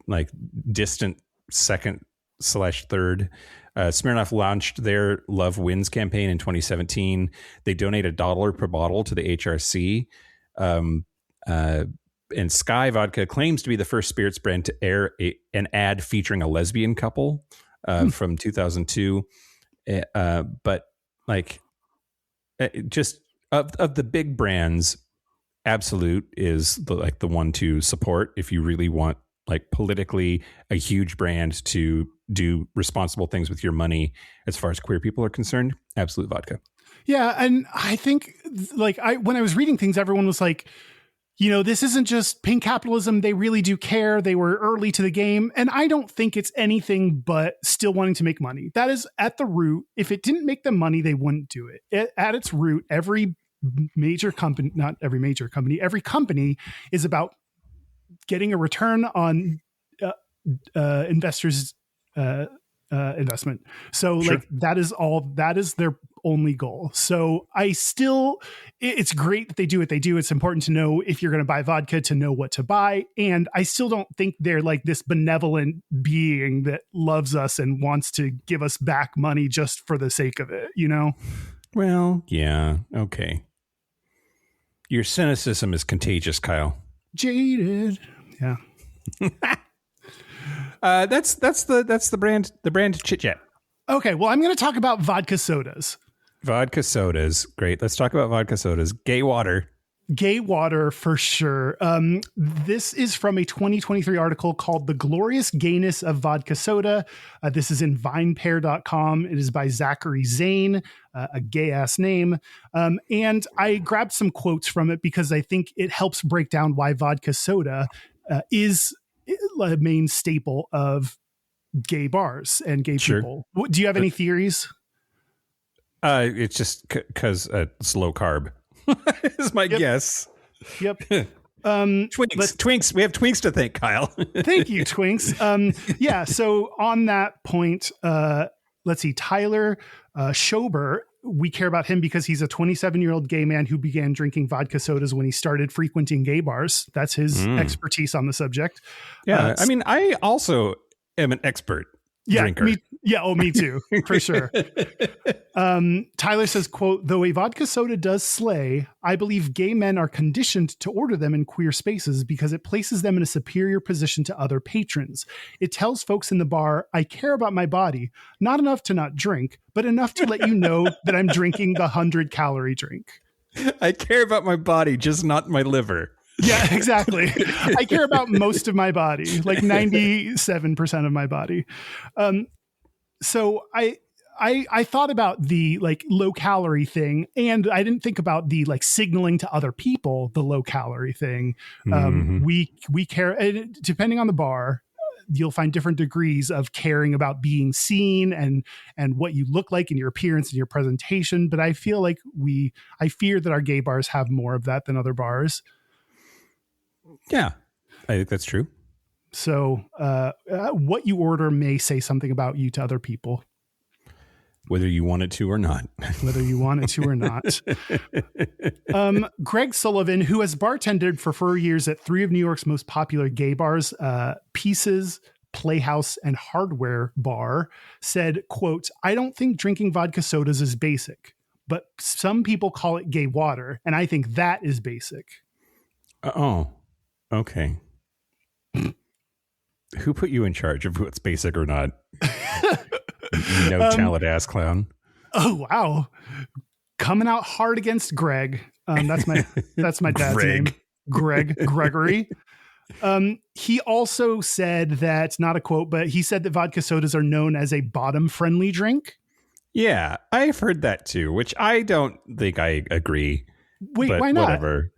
like distant second/third. Smirnoff launched their Love Wins campaign in 2017. They donate $1 per bottle to the HRC. And Sky Vodka claims to be the first spirits brand to air an ad featuring a lesbian couple from 2002. But like, just of the big brands, Absolute is the one to support if you really want like politically a huge brand to do responsible things with your money as far as queer people are concerned. Absolute Vodka. Yeah, and I think like when I was reading things, everyone was like, you know, this isn't just pink capitalism. They really do care. They were early to the game. And I don't think it's anything but still wanting to make money. That is at the root. If it didn't make them money, they wouldn't do it. At its root, every major company, not every major company, every company is about getting a return on investors' investment. So Sure. like that is their only goal. So it's great that they do what they do. It's important to know if you're going to buy vodka to know what to buy. And I still don't think they're like this benevolent being that loves us and wants to give us back money just for the sake of it, you know? Well, yeah. Okay. Your cynicism is contagious, Kyle. Jaded. Yeah. That's the brand chit chat. Okay. Well, I'm going to talk about vodka sodas. Vodka sodas. Great. Let's talk about vodka sodas. Gay water. Gay water for sure. This is from a 2023 article called The Glorious Gayness of Vodka Soda. This is in vinepair.com. It is by Zachary Zane, a gay ass name. And I grabbed some quotes from it because I think it helps break down why vodka soda is a main staple of gay bars and gay people. Do you have any theories? It's just because it's low carb. Is my guess. Yep. Twinks. We have Twinks to thank, Kyle. Thank you, Twinks. Yeah. So on that point, let's see, Tyler Schober. We care about him because he's a 27-year-old gay man who began drinking vodka sodas when he started frequenting gay bars. That's his expertise on the subject. Yeah. I mean, I also am an expert drinker. Me too, for sure. Tyler says, quote, though a vodka soda does slay, I believe gay men are conditioned to order them in queer spaces because it places them in a superior position to other patrons. It tells folks in the bar, I care about my body, not enough to not drink, but enough to let you know that I'm drinking the 100-calorie drink. I care about my body, just not my liver. Yeah, exactly. I care about most of my body, like 97% of my body. So I thought about the like low calorie thing, and I didn't think about the like signaling to other people the low calorie thing. We care, and depending on the bar, you'll find different degrees of caring about being seen and what you look like and your appearance and your presentation. But I feel like I fear that our gay bars have more of that than other bars. Yeah, I think that's true. So what you order may say something about you to other people. Whether you want it to or not. Whether you want it to or not. Greg Sullivan, who has bartended for 4 years at 3 of New York's most popular gay bars, Pieces, Playhouse, and Hardware Bar, said, quote, I don't think drinking vodka sodas is basic, but some people call it gay water, and I think that is basic. Oh, okay. Who put you in charge of what's basic or not? No talent ass clown. Oh, wow. Coming out hard against Greg. That's my dad's name. Gregory. He also said that, not a quote, but he said that vodka sodas are known as a bottom friendly drink. Yeah, I've heard that too, which I don't think I agree. Wait, why not? Whatever.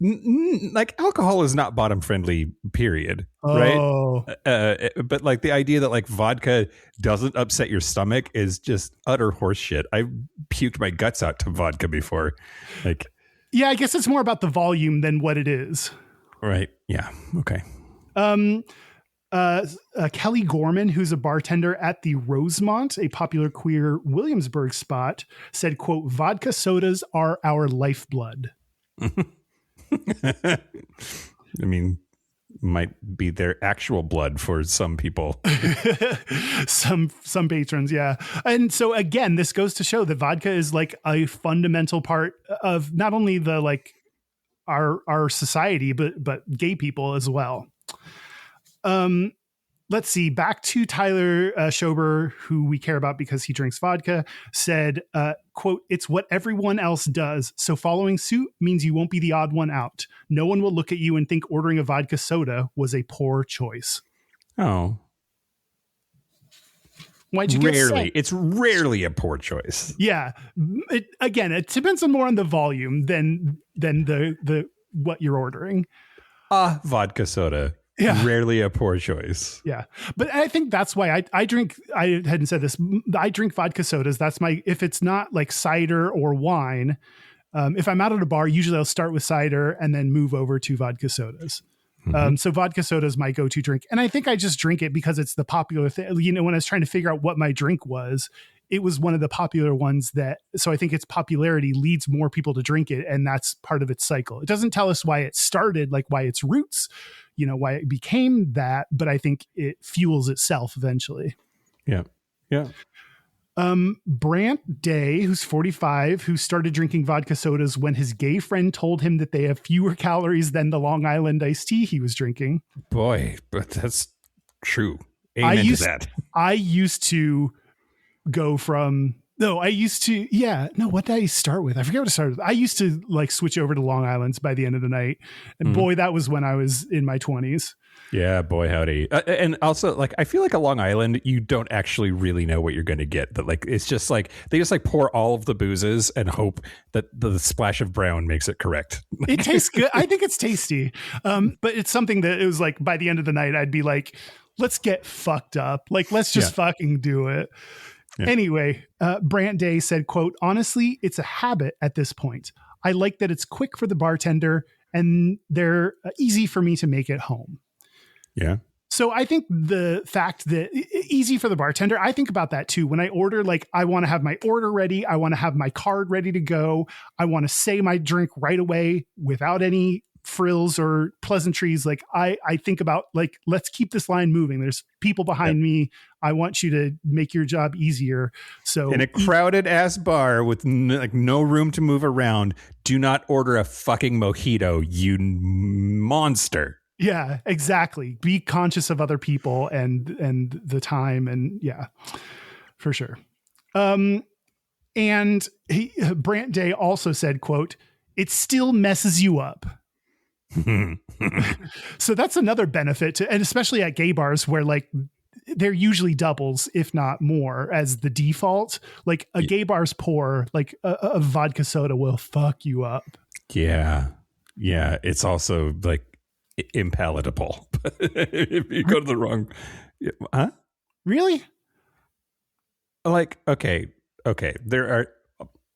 Like alcohol is not bottom friendly, period. Oh. Right. But like the idea that like vodka doesn't upset your stomach is just utter horseshit. I puked my guts out to vodka before. Like, yeah, I guess it's more about the volume than what it is. Right. Yeah. Okay. Kelly Gorman, who's a bartender at the Rosemont, a popular queer Williamsburg spot, said, quote, vodka sodas are our lifeblood. I mean, might be their actual blood for some people. some patrons, yeah. And so again, this goes to show that vodka is like a fundamental part of not only the like our society, but gay people as well. Let's see, back to Tyler Schober, who we care about because he drinks vodka, said, quote, it's what everyone else does. So following suit means you won't be the odd one out. No one will look at you and think ordering a vodka soda was a poor choice. Oh. Why'd you get rarely? set? It's rarely a poor choice. Yeah. It depends on more on the volume than the what you're ordering. Vodka soda. Yeah. Rarely a poor choice. Yeah. But I think that's why I drink, I hadn't said this, I drink vodka sodas. That's if it's not like cider or wine, if I'm out at a bar, usually I'll start with cider and then move over to vodka sodas. Mm-hmm. So vodka soda is my go-to drink. And I think I just drink it because it's the popular thing. You know, when I was trying to figure out what my drink was, it was one of the popular ones so I think its popularity leads more people to drink it. And that's part of its cycle. It doesn't tell us why it started, like why its roots, you know, why it became that, but I think it fuels itself eventually. Yeah. Yeah. Brant Day, who's 45, who started drinking vodka sodas when his gay friend told him that they have fewer calories than the Long Island iced tea he was drinking. Boy, but that's true. Amen to that. I used to go from... what did I start with? I forget what I started with. I used to like switch over to Long Island's by the end of the night. And boy, that was when I was in my 20s. Yeah, boy, howdy. And also, like, I feel like a Long Island, you don't actually really know what you're going to get. That, like, it's just like they just like pour all of the boozes and hope that the splash of brown makes it correct. It tastes good. I think it's tasty. But it's something that it was like by the end of the night, I'd be like, let's get fucked up. Like, let's just fucking do it. Yeah. Anyway, Brant Day said, quote, honestly, it's a habit at this point. I like that it's quick for the bartender and they're easy for me to make at home. Yeah. So I think the fact that easy for the bartender, I think about that too. When I order, like I want to have my order ready. I want to have my card ready to go. I want to say my drink right away without any frills or pleasantries. Like I think about like, let's keep this line moving. There's people behind me. I want you to make your job easier. So in a crowded ass bar with no room to move around, do not order a fucking mojito, you monster. Yeah, exactly. Be conscious of other people and the time. And yeah, for sure. And Brant Day also said, quote, it still messes you up. So that's another benefit and especially at gay bars where like they're usually doubles, if not more, as the default. Like a gay bar's pour, like a vodka soda will fuck you up. Yeah. Yeah. It's also like impalatable if you go to the wrong. Huh? Really? Like, okay. There are,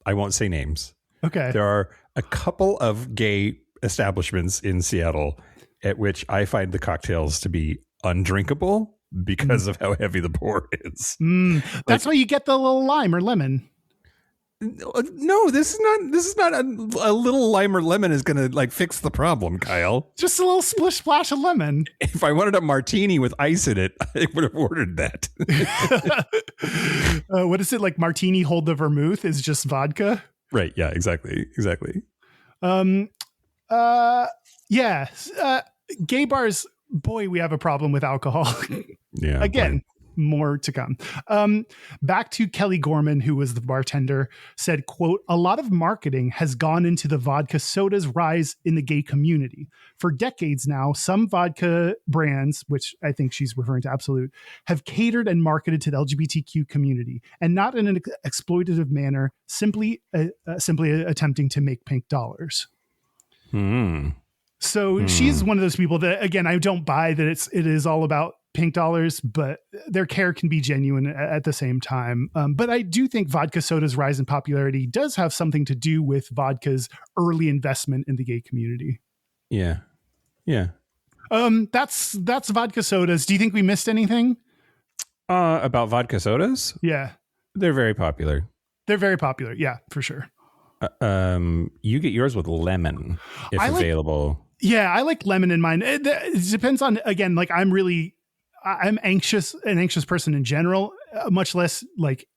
I won't say names. Okay. There are a couple of gay establishments in Seattle at which I find the cocktails to be undrinkable because of how heavy the pour is. That's why you get the little lime or lemon. No, this is not a little lime or lemon is going to like fix the problem, Kyle. Just a little splish splash of lemon. If I wanted a martini with ice in it, I would have ordered that. What is it like? Martini hold the vermouth is just vodka. Right. Yeah, exactly. Gay bars, boy, we have a problem with alcohol. Yeah. Again, more to come. Back to Kelly Gorman, who was the bartender, said, quote, a lot of marketing has gone into the vodka soda's rise in the gay community. For decades now, some vodka brands, which I think she's referring to Absolute, have catered and marketed to the LGBTQ community, and not in an exploitative manner, simply attempting to make pink dollars. So she's one of those people that, again, I don't buy that it is all about pink dollars, but their care can be genuine at the same time. But I do think vodka soda's rise in popularity does have something to do with vodka's early investment in the gay community. Yeah. Yeah. That's vodka sodas. Do you think we missed anything? About vodka sodas? Yeah, They're very popular. they're very popular. Yeah, for sure. You get yours with lemon if I like- available. Yeah, I like lemon in mine. It depends on, again, like I'm an anxious person in general, much less like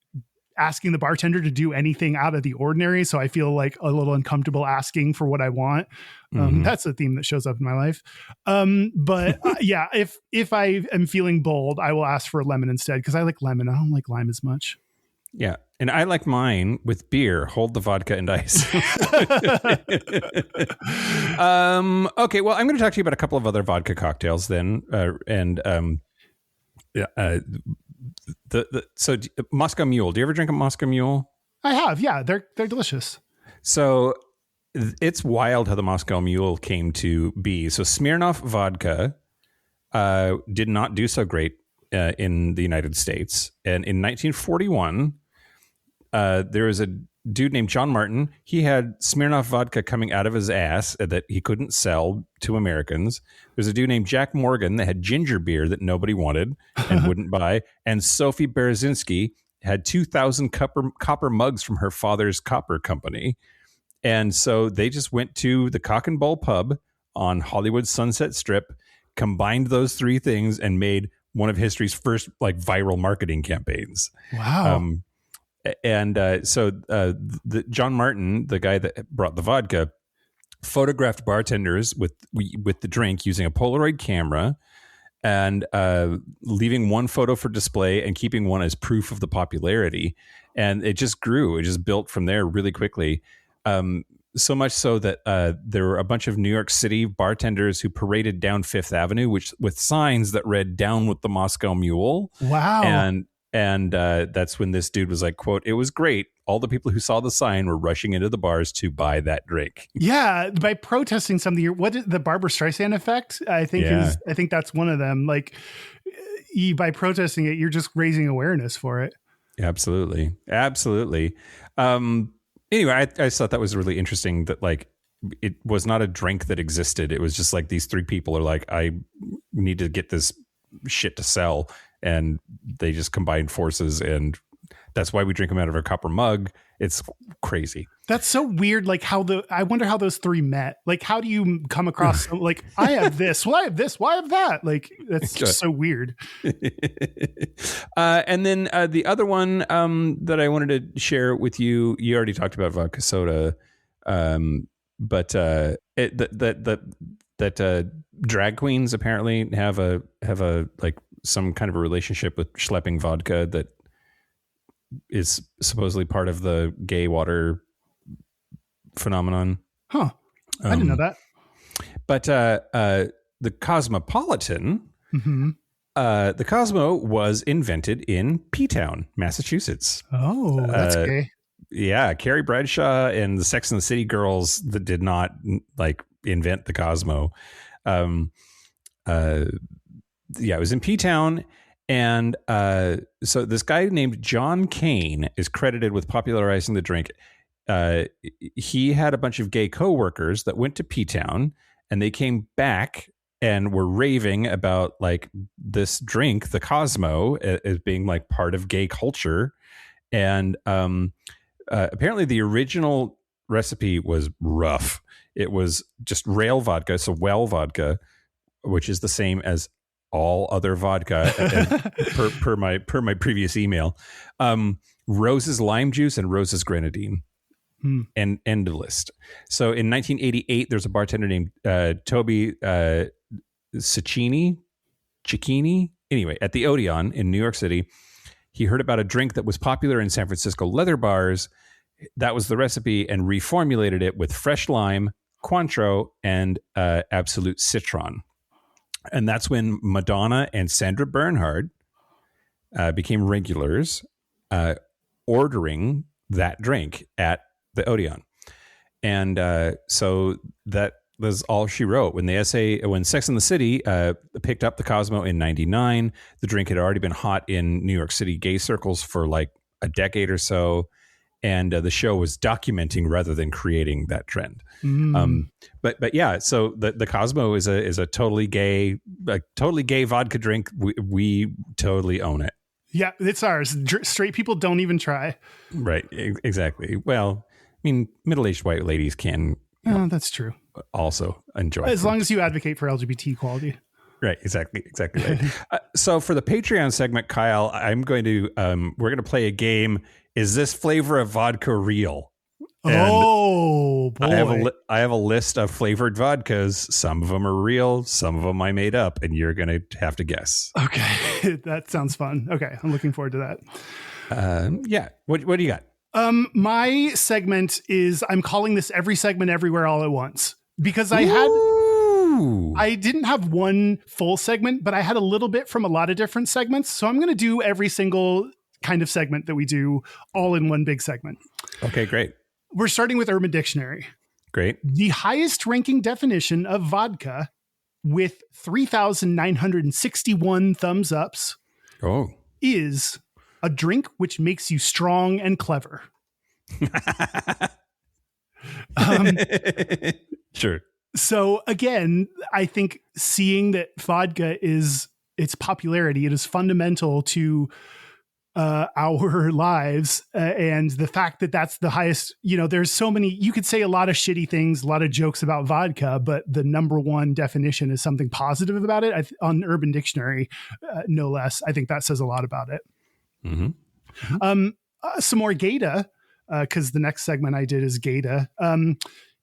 asking the bartender to do anything out of the ordinary. So I feel like a little uncomfortable asking for what I want. That's a theme that shows up in my life. But yeah, if I am feeling bold, I will ask for a lemon instead because I like lemon. I don't like lime as much. Yeah. And I like mine with beer. Hold the vodka and ice. Okay. Well, I'm going to talk to you about a couple of other vodka cocktails then. So Moscow Mule. Do you ever drink a Moscow Mule? I have. Yeah, they're delicious. So it's wild how the Moscow Mule came to be. So Smirnoff vodka did not do so great in the United States. And in 1941, there was a dude named John Martin. He had Smirnoff vodka coming out of his ass that he couldn't sell to Americans. There's a dude named Jack Morgan that had ginger beer that nobody wanted and wouldn't buy. And Sophie Berezinski had 2,000 copper mugs from her father's copper company. And so they just went to the Cock and Bull pub on Hollywood Sunset Strip, combined those three things, and made one of history's first like viral marketing campaigns. Wow. So the John Martin, the guy that brought the vodka, photographed bartenders with the drink using a Polaroid camera and leaving one photo for display and keeping one as proof of the popularity. And it just grew. It just built from there really quickly. So much so that there were a bunch of New York City bartenders who paraded down Fifth Avenue, with signs that read "Down with the Moscow Mule." Wow. And that's when this dude was like, quote, "It was great. All the people who saw the sign were rushing into the bars to buy that drink." Yeah, by protesting something, what is the Barbara Streisand effect? I think that's one of them. Like, by protesting it, you're just raising awareness for it. Absolutely. Anyway, I just thought that was really interesting that like it was not a drink that existed. It was just like these three people are like, I need to get this shit to sell. And they just combined forces. And that's why we drink them out of our copper mug. It's crazy. That's so weird. Like I wonder how those three met. Like, how do you come across like, I have this, well, I have this, well, I have that. Like, that's just so weird. And then the other one that I wanted to share with you, you already talked about vodka soda, but drag queens apparently have a like some kind of a relationship with schlepping vodka that is supposedly part of the gay water phenomenon. Huh. I didn't know that. But the Cosmopolitan, the Cosmo was invented in P-Town, Massachusetts. Oh, that's gay. Yeah, Carrie Bradshaw and the Sex and the City girls that did not like invent the Cosmo. Yeah, it was in P-Town. And so this guy named John Kane is credited with popularizing the drink. He had a bunch of gay coworkers that went to P-Town, and they came back and were raving about like this drink, the Cosmo, as being like part of gay culture. And apparently the original recipe was rough. It was just rail vodka, so well vodka, which is the same as all other vodka per my previous email. Rose's lime juice and Rose's grenadine. And end of list. So in 1988, there's a bartender named Toby Cicchini. Anyway, at the Odeon in New York City, he heard about a drink that was popular in San Francisco leather bars. That was the recipe, and reformulated it with fresh lime, Cointreau, and Absolute Citron. And that's when Madonna and Sandra Bernhard became regulars, ordering that drink at the Odeon. And so that was all she wrote. When Sex and the City picked up the Cosmo in 99, the drink had already been hot in New York City gay circles for like a decade or so. and the show was documenting rather than creating that trend. But yeah, so the Cosmo is a totally gay vodka drink. We totally own it. Yeah, it's ours. Straight people don't even try. Right, exactly. Well, I mean, middle-aged white ladies can. That's true. Also enjoy as long as you advocate for LGBT equality. Right, exactly right. So for the Patreon segment, Kyle, I'm going to we're going to play a game. Is this flavor of vodka real? And oh boy! I have a list of flavored vodkas. Some of them are real, some of them I made up, and you're going to have to guess. Okay, that sounds fun. Okay, I'm looking forward to that. Yeah. What do you got? My segment is, I'm calling this Every Segment Everywhere All at Once, because I didn't have one full segment, but I had a little bit from a lot of different segments. So I'm going to do every single kind of segment that we do all in one big segment. Okay, great. We're starting with Urban Dictionary. Great. The highest ranking definition of vodka, with 3,961 thumbs ups, is a drink which makes you strong and clever. Sure. So again, I think seeing that vodka its popularity, it is fundamental to our lives, and the fact that that's the highest, there's so many, you could say a lot of shitty things, a lot of jokes about vodka, but the number one definition is something positive about it. On Urban Dictionary, no less. I think that says a lot about it. Mm-hmm. Some more Gayda, because the next segment I did is Gayda,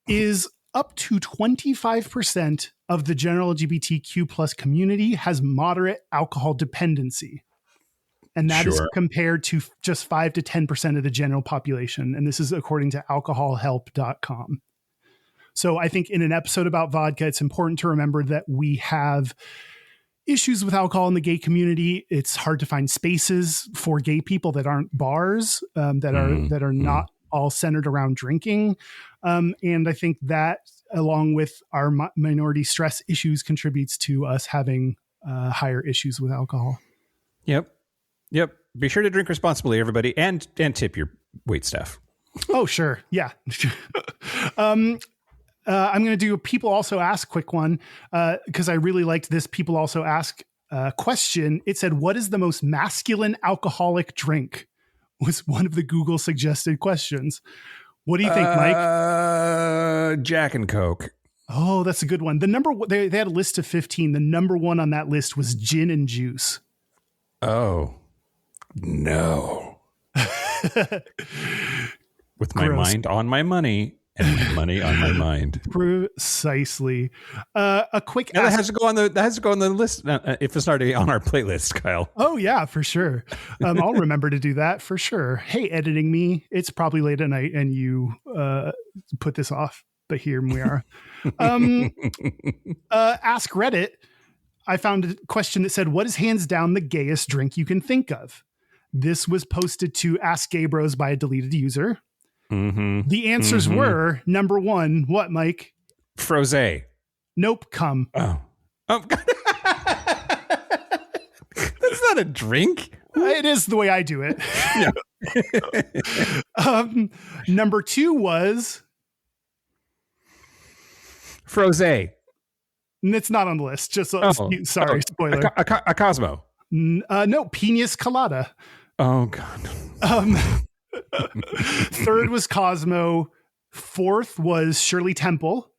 is up to 25% of the general LGBTQ plus community has moderate alcohol dependency. And that is compared to just 5 to 10% of the general population. And this is according to alcoholhelp.com. So I think in an episode about vodka, it's important to remember that we have issues with alcohol in the gay community. It's hard to find spaces for gay people that aren't bars, that are not all centered around drinking. And I think that, along with our minority stress issues, contributes to us having higher issues with alcohol. Yep. Be sure to drink responsibly, everybody, and tip your wait staff. Oh, sure. Yeah. I'm going to do a People Also Ask quick one, because I really liked this People Also Ask question. It said, what is the most masculine alcoholic drink? Was one of the Google suggested questions. What do you think, Mike? Jack and Coke. Oh, that's a good one. They had a list of 15. The number one on that list was gin and juice. Oh, no. With my mind on my money and my money on my mind. Precisely. A quick that has to go on the list if it's already on our playlist, Kyle. Oh yeah, for sure. I'll remember to do that for sure. Hey, editing me, it's probably late at night and you put this off, but here we are. Ask Reddit. I found a question that said, what is hands down the gayest drink you can think of? This was posted to Ask Gay Bros by a deleted user. Mm-hmm. The answers were, number one, what, Mike? Frosé. Nope, cum. Oh. That's not a drink. It is the way I do it. Number two was... Frosé. It's not on the list. Just sorry, spoiler. A Cosmo. No, Piñas Colada. Oh God. Third was Cosmo. Fourth was Shirley Temple.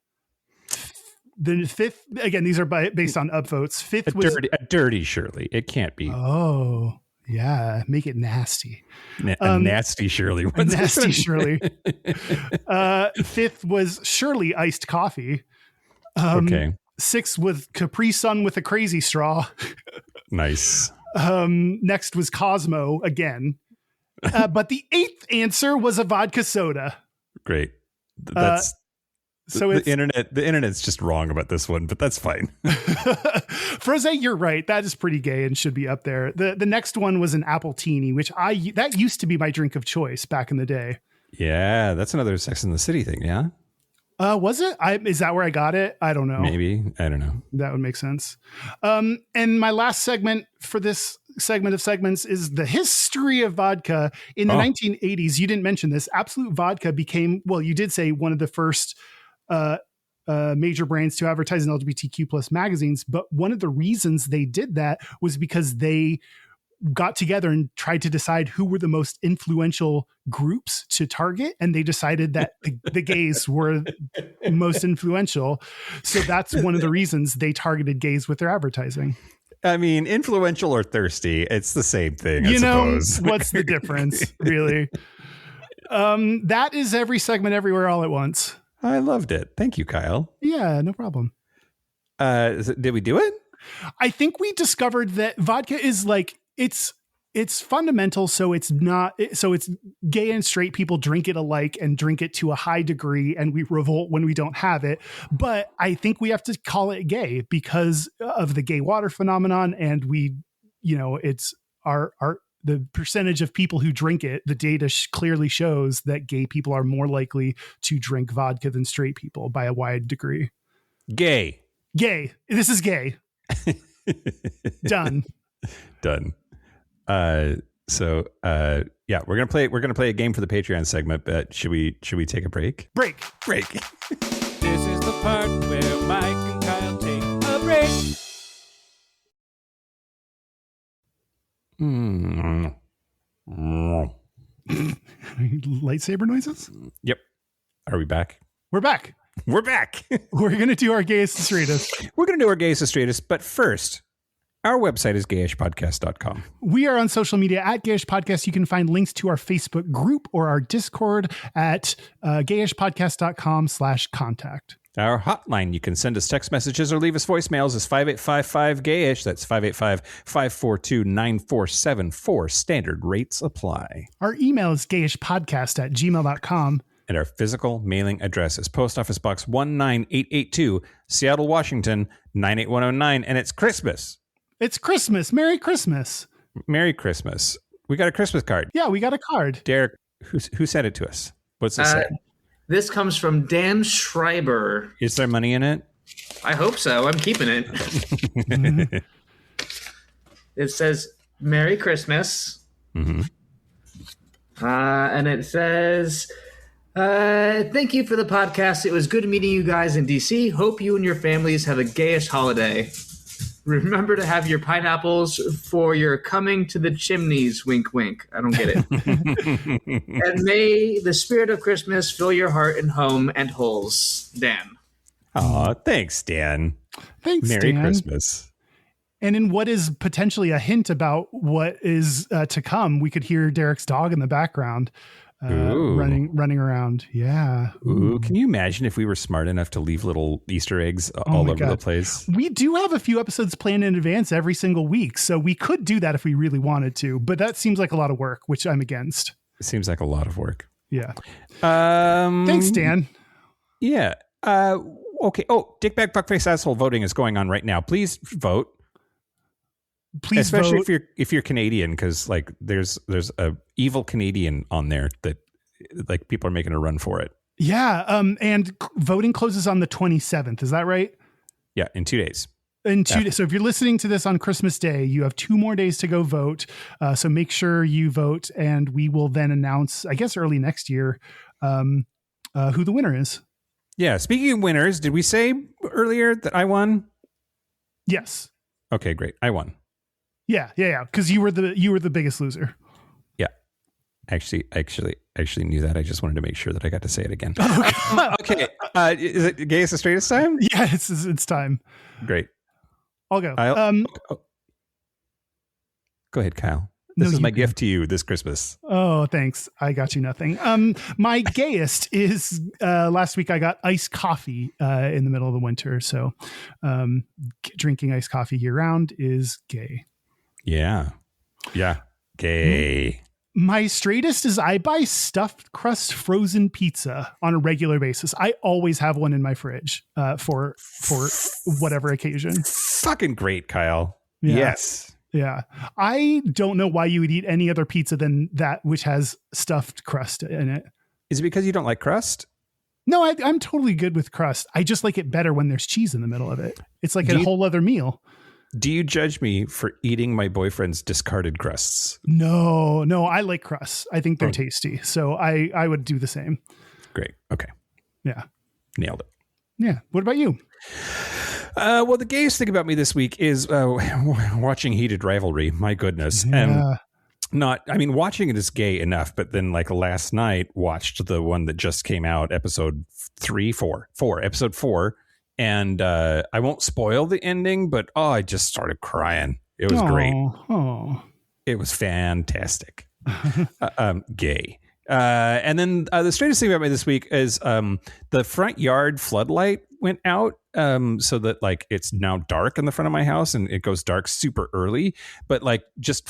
The fifth, again, these are based on upvotes. Fifth was a dirty Shirley. It can't be. Oh yeah, make it nasty. A nasty Shirley. A nasty Shirley. Fifth was Shirley iced coffee. Okay. Sixth was Capri Sun with a crazy straw. Nice. Next was Cosmo again. But the eighth answer was a vodka soda. Great. That's the internet. The internet's just wrong about this one, but that's fine. Frosé, you're right. That is pretty gay and should be up there. The next one was an apple teeny, which that used to be my drink of choice back in the day. Yeah, that's another Sex and the City thing. Yeah. Was it? Is that where I got it? I don't know. Maybe. I don't know. That would make sense. And my last segment for this segment of segments is the history of vodka. In the 1980s, you didn't mention this, Absolute Vodka became, well, you did say one of the first major brands to advertise in LGBTQ plus magazines. But one of the reasons they did that was because they got together and tried to decide who were the most influential groups to target. And they decided that the gays were most influential. So that's one of the reasons they targeted gays with their advertising. I mean, influential or thirsty, it's the same thing, I suppose. What's the difference, really? That is every segment everywhere all at once. I loved it. Thank you, Kyle. Yeah, no problem. Did we do it? I think we discovered that vodka is like, it's fundamental. So it's gay and straight people drink it alike and drink it to a high degree. And we revolt when we don't have it. But I think we have to call it gay because of the gay water phenomenon. And it's the percentage of people who drink it. The data clearly shows that gay people are more likely to drink vodka than straight people by a wide degree. Gay. This is gay. Done. Yeah, we're gonna play a game for the Patreon segment, but should we take a break? Break. This is the part where Mike and Kyle take a break. Lightsaber noises? Yep. Are we back? We're back. We're back. We're going to do our Gayest Straightest. We're going to do our Gayest Straightest, but first, our website is gayishpodcast.com. We are on social media at Gayish Podcast. You can find links to our Facebook group or our Discord at gayishpodcast.com/contact. Our hotline, you can send us text messages or leave us voicemails, is 5855-GAYISH. That's 585-542-9474. Standard rates apply. Our email is gayishpodcast@gmail.com. And our physical mailing address is Post Office Box 19882, Seattle, Washington, 98109. And it's Christmas. It's Christmas. Merry Christmas. Merry Christmas. We got a Christmas card. Yeah, we got a card. Derek, who sent it to us? What's it say? This comes from Dan Schreiber. Is there money in it? I hope so. I'm keeping it. It says, Merry Christmas. Mm-hmm. And it says, thank you for the podcast. It was good meeting you guys in DC. Hope you and your families have a gayish holiday. Remember to have your pineapples for your coming to the chimneys. Wink, wink. I don't get it. And may the spirit of Christmas fill your heart and home and holes. Dan. Aw, thanks, Dan. Thanks, Merry Dan. Christmas. And in what is potentially a hint about what is to come, we could hear Derek's dog in the background running around. Yeah. Ooh, can you imagine if we were smart enough to leave little Easter eggs all over the place? We do have a few episodes planned in advance every single week, so we could do that if we really wanted to, but that seems like a lot of work, which I'm against. It seems like a lot of work. Yeah. Thanks, Dan. Yeah. Okay. Oh, dickbag fuckface asshole voting is going on right now. Please vote. Please especially vote. if you're Canadian, because like there's a evil Canadian on there that like people are making a run for it. Yeah. And voting closes on the 27th. Is that right? Yeah, in 2 days. In 2 days. So if you're listening to this on Christmas Day, you have 2 more days to go vote. So make sure you vote, and we will then announce, I guess, early next year, who the winner is. Yeah. Speaking of winners, did we say earlier that I won? Yes. Okay, great. I won. Yeah. Because you were the biggest loser. Yeah. Actually knew that. I just wanted to make sure that I got to say it again. Okay. Is it Gayest Straightest time? Yeah, it's time. Great. I'll go. Go ahead, Kyle. This is my gift to you this Christmas. Oh, thanks. I got you nothing. My gayest is last week I got iced coffee in the middle of the winter. So drinking iced coffee year round is gay. Yeah. Gay. My straightest is I buy stuffed crust frozen pizza on a regular basis. I always have one in my fridge for whatever occasion. Fucking great, Kyle. Yeah. Yes. Yeah. I don't know why you would eat any other pizza than that which has stuffed crust in it. Is it because you don't like crust? No, I'm totally good with crust. I just like it better when there's cheese in the middle of it. It's like a whole other meal. Do you judge me for eating my boyfriend's discarded crusts? No, I like crusts. I think they're tasty. So I would do the same. Great. Okay. Yeah. Nailed it. Yeah. What about you? Well, the gayest thing about me this week is watching Heated Rivalry. My goodness. Yeah. And watching it is gay enough, but then like last night watched the one that just came out, episode 4. And I won't spoil the ending, but I just started crying. It was great. Oh. It was fantastic. Gay. And then the straightest thing about me this week is the front yard floodlight went out, so that like it's now dark in the front of my house, and it goes dark super early. But like just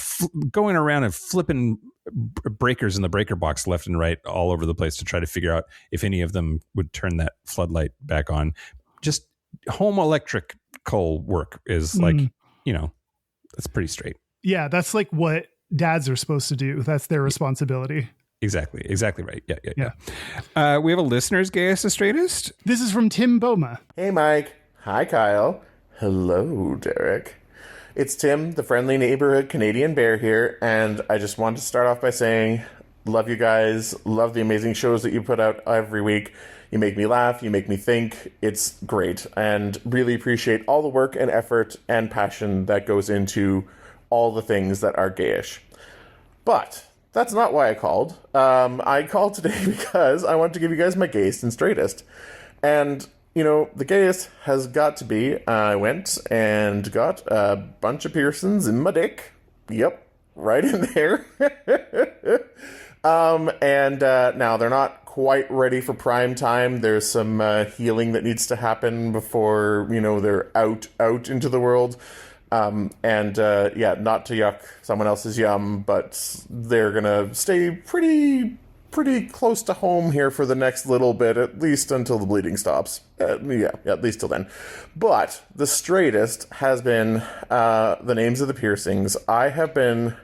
going around and flipping breakers in the breaker box left and right all over the place to try to figure out if any of them would turn that floodlight back on. Just home electrical work is like, that's pretty straight. Yeah, that's like what dads are supposed to do. That's their responsibility. Exactly right. Yeah. We have a listener's Gayest Straightest. This is from Tim Boma. Hey, Mike. Hi, Kyle. Hello, Derek. It's Tim, the friendly neighborhood Canadian bear here, and I just wanted to start off by saying, love you guys, love the amazing shows that you put out every week. You make me laugh, you make me think. It's great, and really appreciate all the work and effort and passion that goes into all the things that are gayish. But that's not why I called. I called today because I want to give you guys my gayest and straightest. And, the gayest has got to be, I went and got a bunch of piercings in my dick. Yep, right in there. And now they're not quite ready for prime time. There's some healing that needs to happen before, they're out into the world. Not to yuck someone else's yum, but they're gonna stay pretty close to home here for the next little bit, at least until the bleeding stops. At least till then. But the straightest has been the names of the piercings. I have been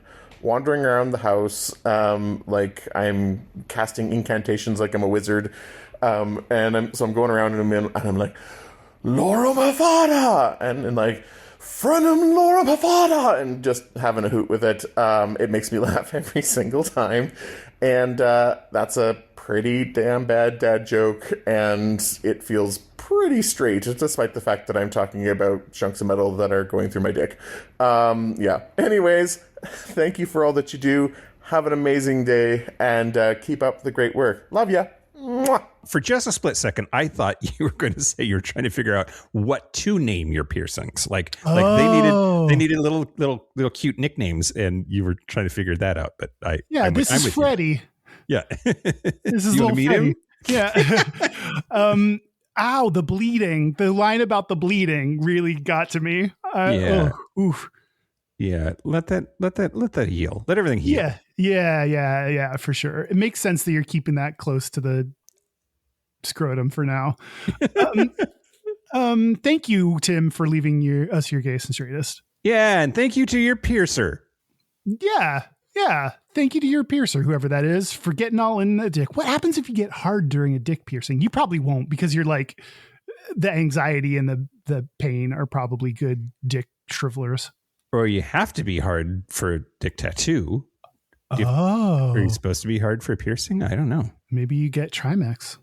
wandering around the house like I'm casting incantations like I'm a wizard, and I'm going around and I'm like, Laura Mavada, and like, Frenum Laura Pavada, and just having a hoot with it. It makes me laugh every single time. And that's a pretty damn bad dad joke, and it feels pretty straight, despite the fact that I'm talking about chunks of metal that are going through my dick. Anyways, thank you for all that you do. Have an amazing day, and keep up the great work. Love ya. Mwah. For just a split second, I thought you were going to say you were trying to figure out what to name your piercings. Like they needed little cute nicknames, and you were trying to figure that out. But this is Freddie. Yeah, this is you little meet Freddie. him. Yeah. Ow! The bleeding. The line about the bleeding really got to me. Oof. Yeah, let that heal. Let everything heal. Yeah, for sure. It makes sense that you're keeping that close to the scrotum for now. Thank you, Tim, for leaving us your gayest and straightest. Yeah, and thank you to your piercer. Yeah. Thank you to your piercer, whoever that is, for getting all in the dick. What happens if you get hard during a dick piercing? You probably won't, because you're like, the anxiety and the pain are probably good dick shrivelers. Or you have to be hard for a dick tattoo. Are you supposed to be hard for a piercing? I don't know. Maybe you get Trimax.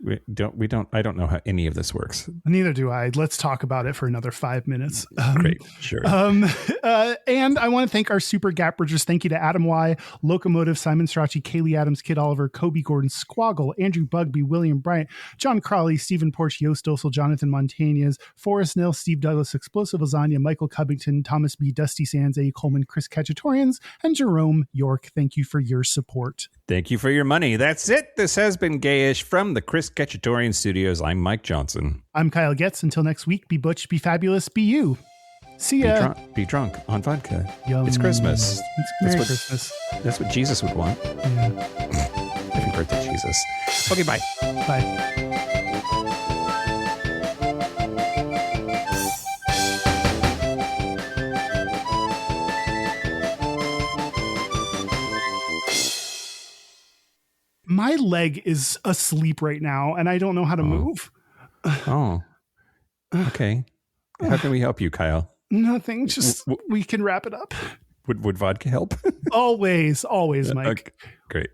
I don't know how any of this works. Neither do I. Let's talk about it for another 5 minutes. Great. Sure. And I want to thank our super gap bridgers. Thank you to Adam Y, Locomotive, Simon Strachey, Kaylee Adams, Kid Oliver, Kobe Gordon, Squoggle, Andrew Bugby, William Bryant, John Crawley, Stephen Porch, Yost Dosel, Jonathan Montañez, Forrest Nil, Steve Douglas, Explosive Lasagna, Michael Covington, Thomas B, Dusty Sands, A. Coleman, Chris Cacciatorians, and Jerome York. Thank you for your support. Thank you for your money. That's it. This has been Gayish from the Chris Cacciatorian Studios. I'm Mike Johnson. I'm Kyle Getz. Until next week, be butch, be fabulous, be you. See ya. Be drunk on vodka. Yum. It's Christmas. It's Merry Christmas. That's what Jesus would want. Yeah. Happy birthday, Jesus. Okay, bye. Bye. My leg is asleep right now, and I don't know how to move. Oh, okay. How can we help you, Kyle? Nothing. Just we can wrap it up. Would vodka help? Always, Mike. Okay, great.